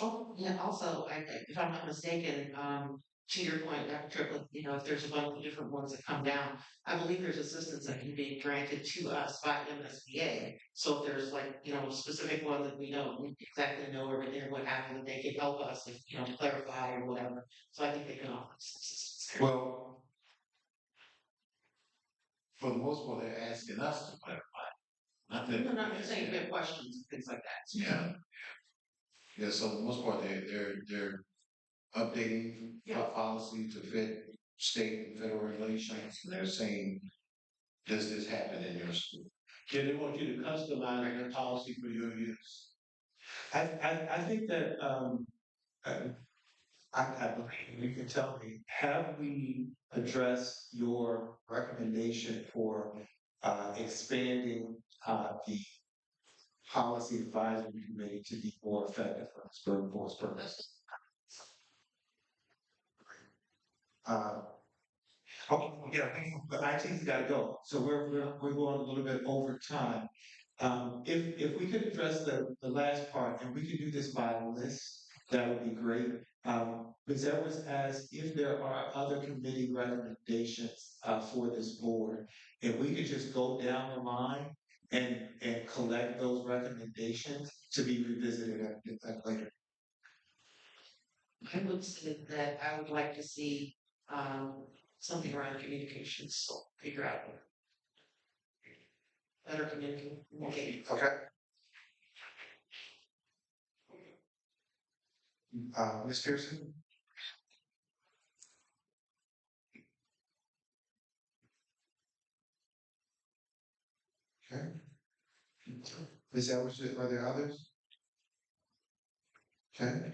Oh, yeah, also, if I'm not mistaken, to your point, Dr. Triplett, if there's a bunch of different ones that come down, I believe there's assistance that can be granted to us by MSBA. So if there's a specific one that we don't exactly know everything or what happened, they can help us, to clarify or whatever. So I think they can offer assistance. Well, for the most part, they're asking us to clarify. Not that. No, not saying they have questions and things like that. Yeah. Yeah, so for the most part, they're updating policy to fit state and federal regulations. And they're saying, does this happen in your school? Yeah, they want you to customize their policy for your use. I think that I believe you can tell me, have we addressed your recommendation for expanding the policy advisory committee to be more effective for Spur Force purposes? Okay, yeah, but IT's got to go, so we're going a little bit over time. If we could address the last part, and we could do this by list, that would be great. Ms. Edwards asked if there are other committee recommendations for this board, if we could just go down the line and collect those recommendations to be revisited later. I would say that I would like to see something around communications, so figure out better communication. Okay. Ms. Pearson? Okay. Ms. Edwards, are there others? Okay.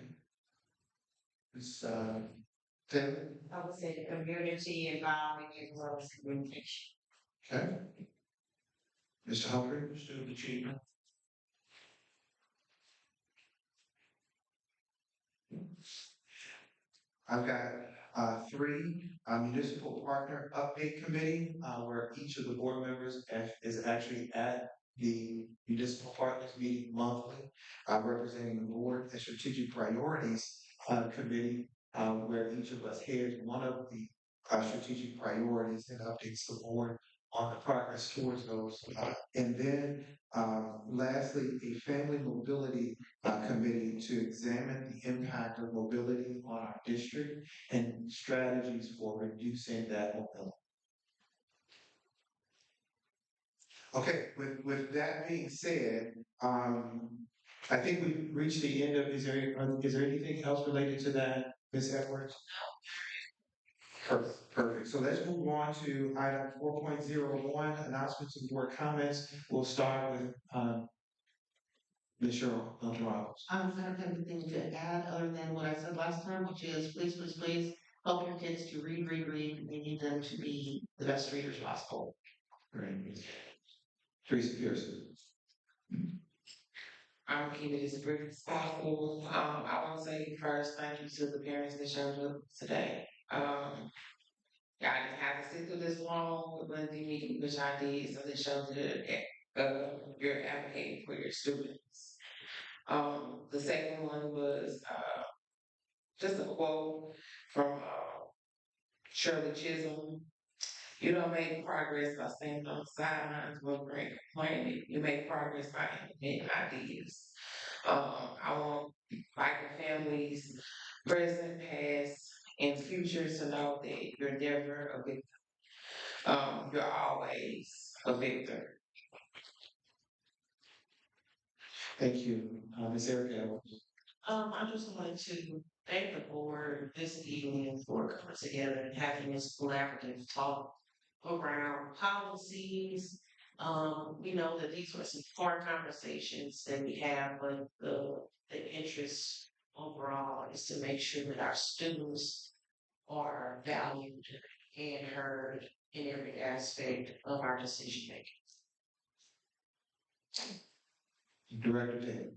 Ms. Taylor? I would say the community involvement as well as communication. Okay. Mr. Humphrey? Student achievement. I've got three municipal partner update committee where each of the board members is actually at the municipal partners meeting monthly, representing the board, and strategic priorities committee where each of us heads one of the strategic priorities and updates the board on the progress towards those. And then lastly, a family mobility committee to examine the impact of mobility on our district and strategies for reducing that mobility. Okay, with that being said, I think we've reached the end of, is there anything else related to that, Ms. Edwards? Perfect. So let's move on to item 4.01, announcements and board comments. We'll start with, Ms. Cheryl Roberts. I don't have anything to add other than what I said last time, which is please, please, please help your kids to read, read, read. We need them to be the best readers possible. Great. Teresa Pearson. I'm keeping it as brief as possible. I want to say first, thank you to the parents that showed up today. Y'all didn't have to sit through this long with Monday meeting, which I did, so this shows that you're advocating for your students. The second one was just a quote from Shirley Chisholm. You don't make progress by standing on the sidelines whispering and complaining. You make progress by implementing ideas. I want Michael families, present, past, and future, to know that you're never a victim. You're always a victor. Thank you. Ms. Erica Edwards. I just wanted to thank the board this evening for coming together and having this collaborative talk around policies. We know that these were some hard conversations that we have, but the interest overall is to make sure that our students are valued and heard in every aspect of our decision making. Director Taylor.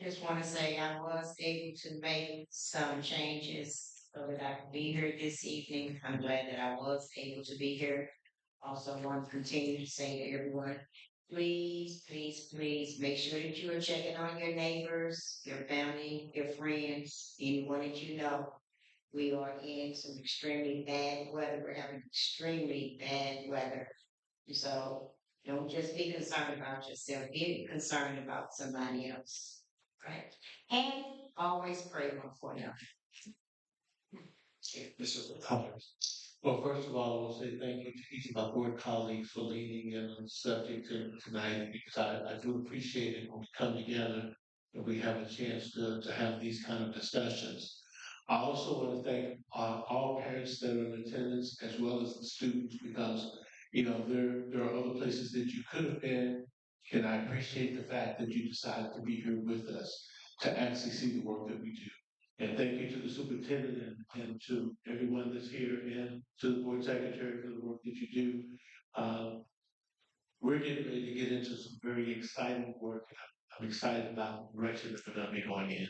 Just want to say I was able to make some changes so that I could be here this evening. I'm glad that I was able to be here. Also want to continue to say to everyone, please, please, please make sure that you are checking on your neighbors, your family, your friends, anyone that you know. We are in some extremely bad weather. We're having extremely bad weather. So don't just be concerned about yourself. Get concerned about somebody else. Right. And always pray for them. Mr. Collins. Well, first of all, I will say thank you to each of my board colleagues for leading in on the subject tonight, because I do appreciate it when we come together and we have a chance to have these kind of discussions. I also want to thank all parents that are in attendance, as well as the students, because there are other places that you could have been, and I appreciate the fact that you decided to be here with us to actually see the work that we do. And thank you to the superintendent and to everyone that's here, and to the board secretary for the work that you do. We're getting ready to get into some very exciting work. I'm excited about the direction that we're going to be going in.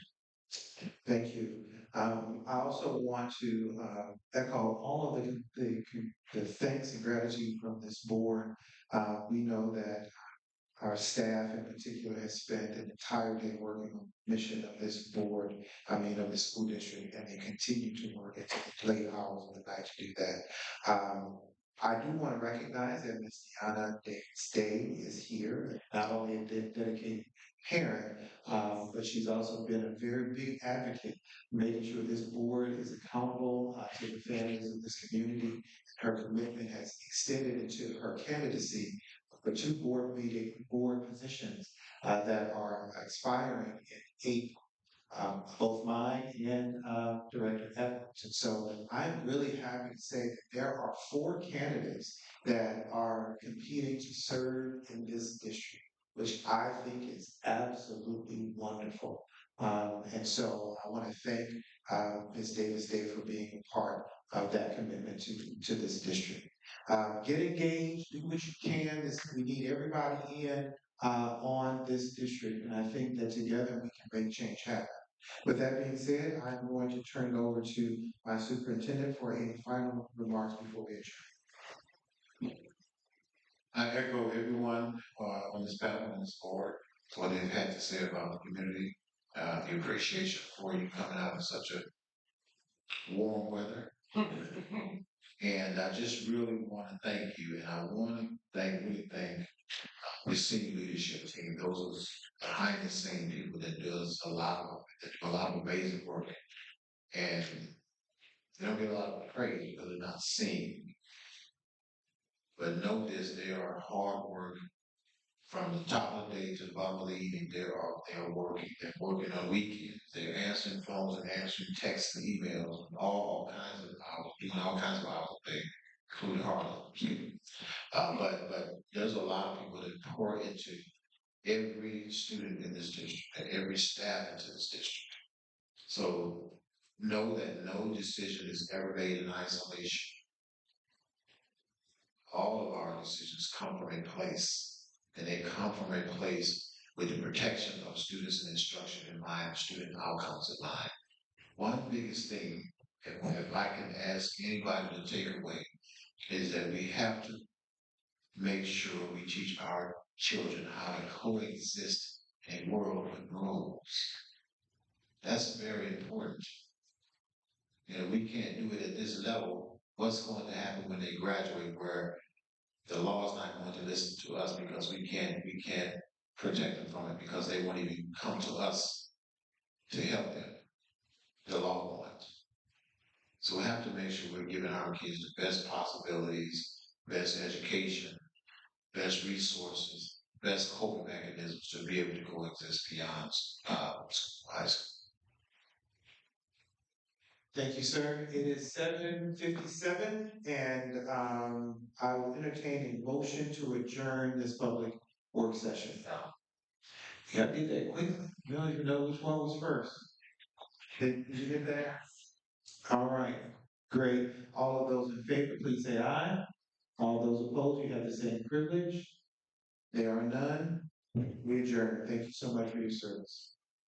Thank you. I also want to echo all of the thanks and gratitude from this board. We know that our staff in particular has spent an entire day working on the mission of this board, of the school district, and they continue to work into the late hours of the night to do that. I do want to recognize that Ms. Deanna Day is here, not only a dedicated parent, but she's also been a very big advocate, making sure this board is accountable to the families of this community. Her commitment has extended into her candidacy for 2 board positions that are expiring in April, both mine and Director Edwards. And so I'm really happy to say that there are 4 candidates that are competing to serve in this district, which I think is absolutely wonderful. And so I want to thank Ms. Davis-Day for being a part of that commitment to this district. Get engaged, do what you can. We need everybody in on this district, and I think that together we can make change happen. With that being said, I'm going to turn it over to my superintendent for any final remarks before we adjourn. I echo everyone on this panel and this board, what they've had to say about the community, the appreciation for you coming out in such a warm weather. And I just really want to thank you, and I want to really thank the senior leadership team. Those are behind the scene people that do a lot of amazing work, and they don't get a lot of praise because they're not seen. But know this: they are hard work from the top of the day to the bottom of the evening. They're working. They're working on weekends. They're answering phones and answering texts and emails, all kinds of hours, doing all kinds of hours a day, including Harlem. But there's a lot of people that pour into every student in this district and every staff into this district. So know that no decision is ever made in isolation. All of our decisions come from a place, and they come from a place with the protection of students and instruction in mind, student outcomes in mind. One biggest thing, if I can ask anybody to take away, is that we have to make sure we teach our children how to coexist in a world with rules. That's very important. We can't do it at this level. What's going to happen when they graduate where the law is not going to listen to us because we can't protect them from it because they won't even come to us to help them. The law won't. So we have to make sure we're giving our kids the best possibilities, best education, best resources, best coping mechanisms to be able to coexist beyond high school. Thank you, sir. It is 7:57, and I will entertain a motion to adjourn this public work session. Yeah, I did that quickly. You don't even know which one was first. Did you get that? All right, great. All of those in favor, please say aye. All those opposed, you have the same privilege. There are none. We adjourn. Thank you so much for your service.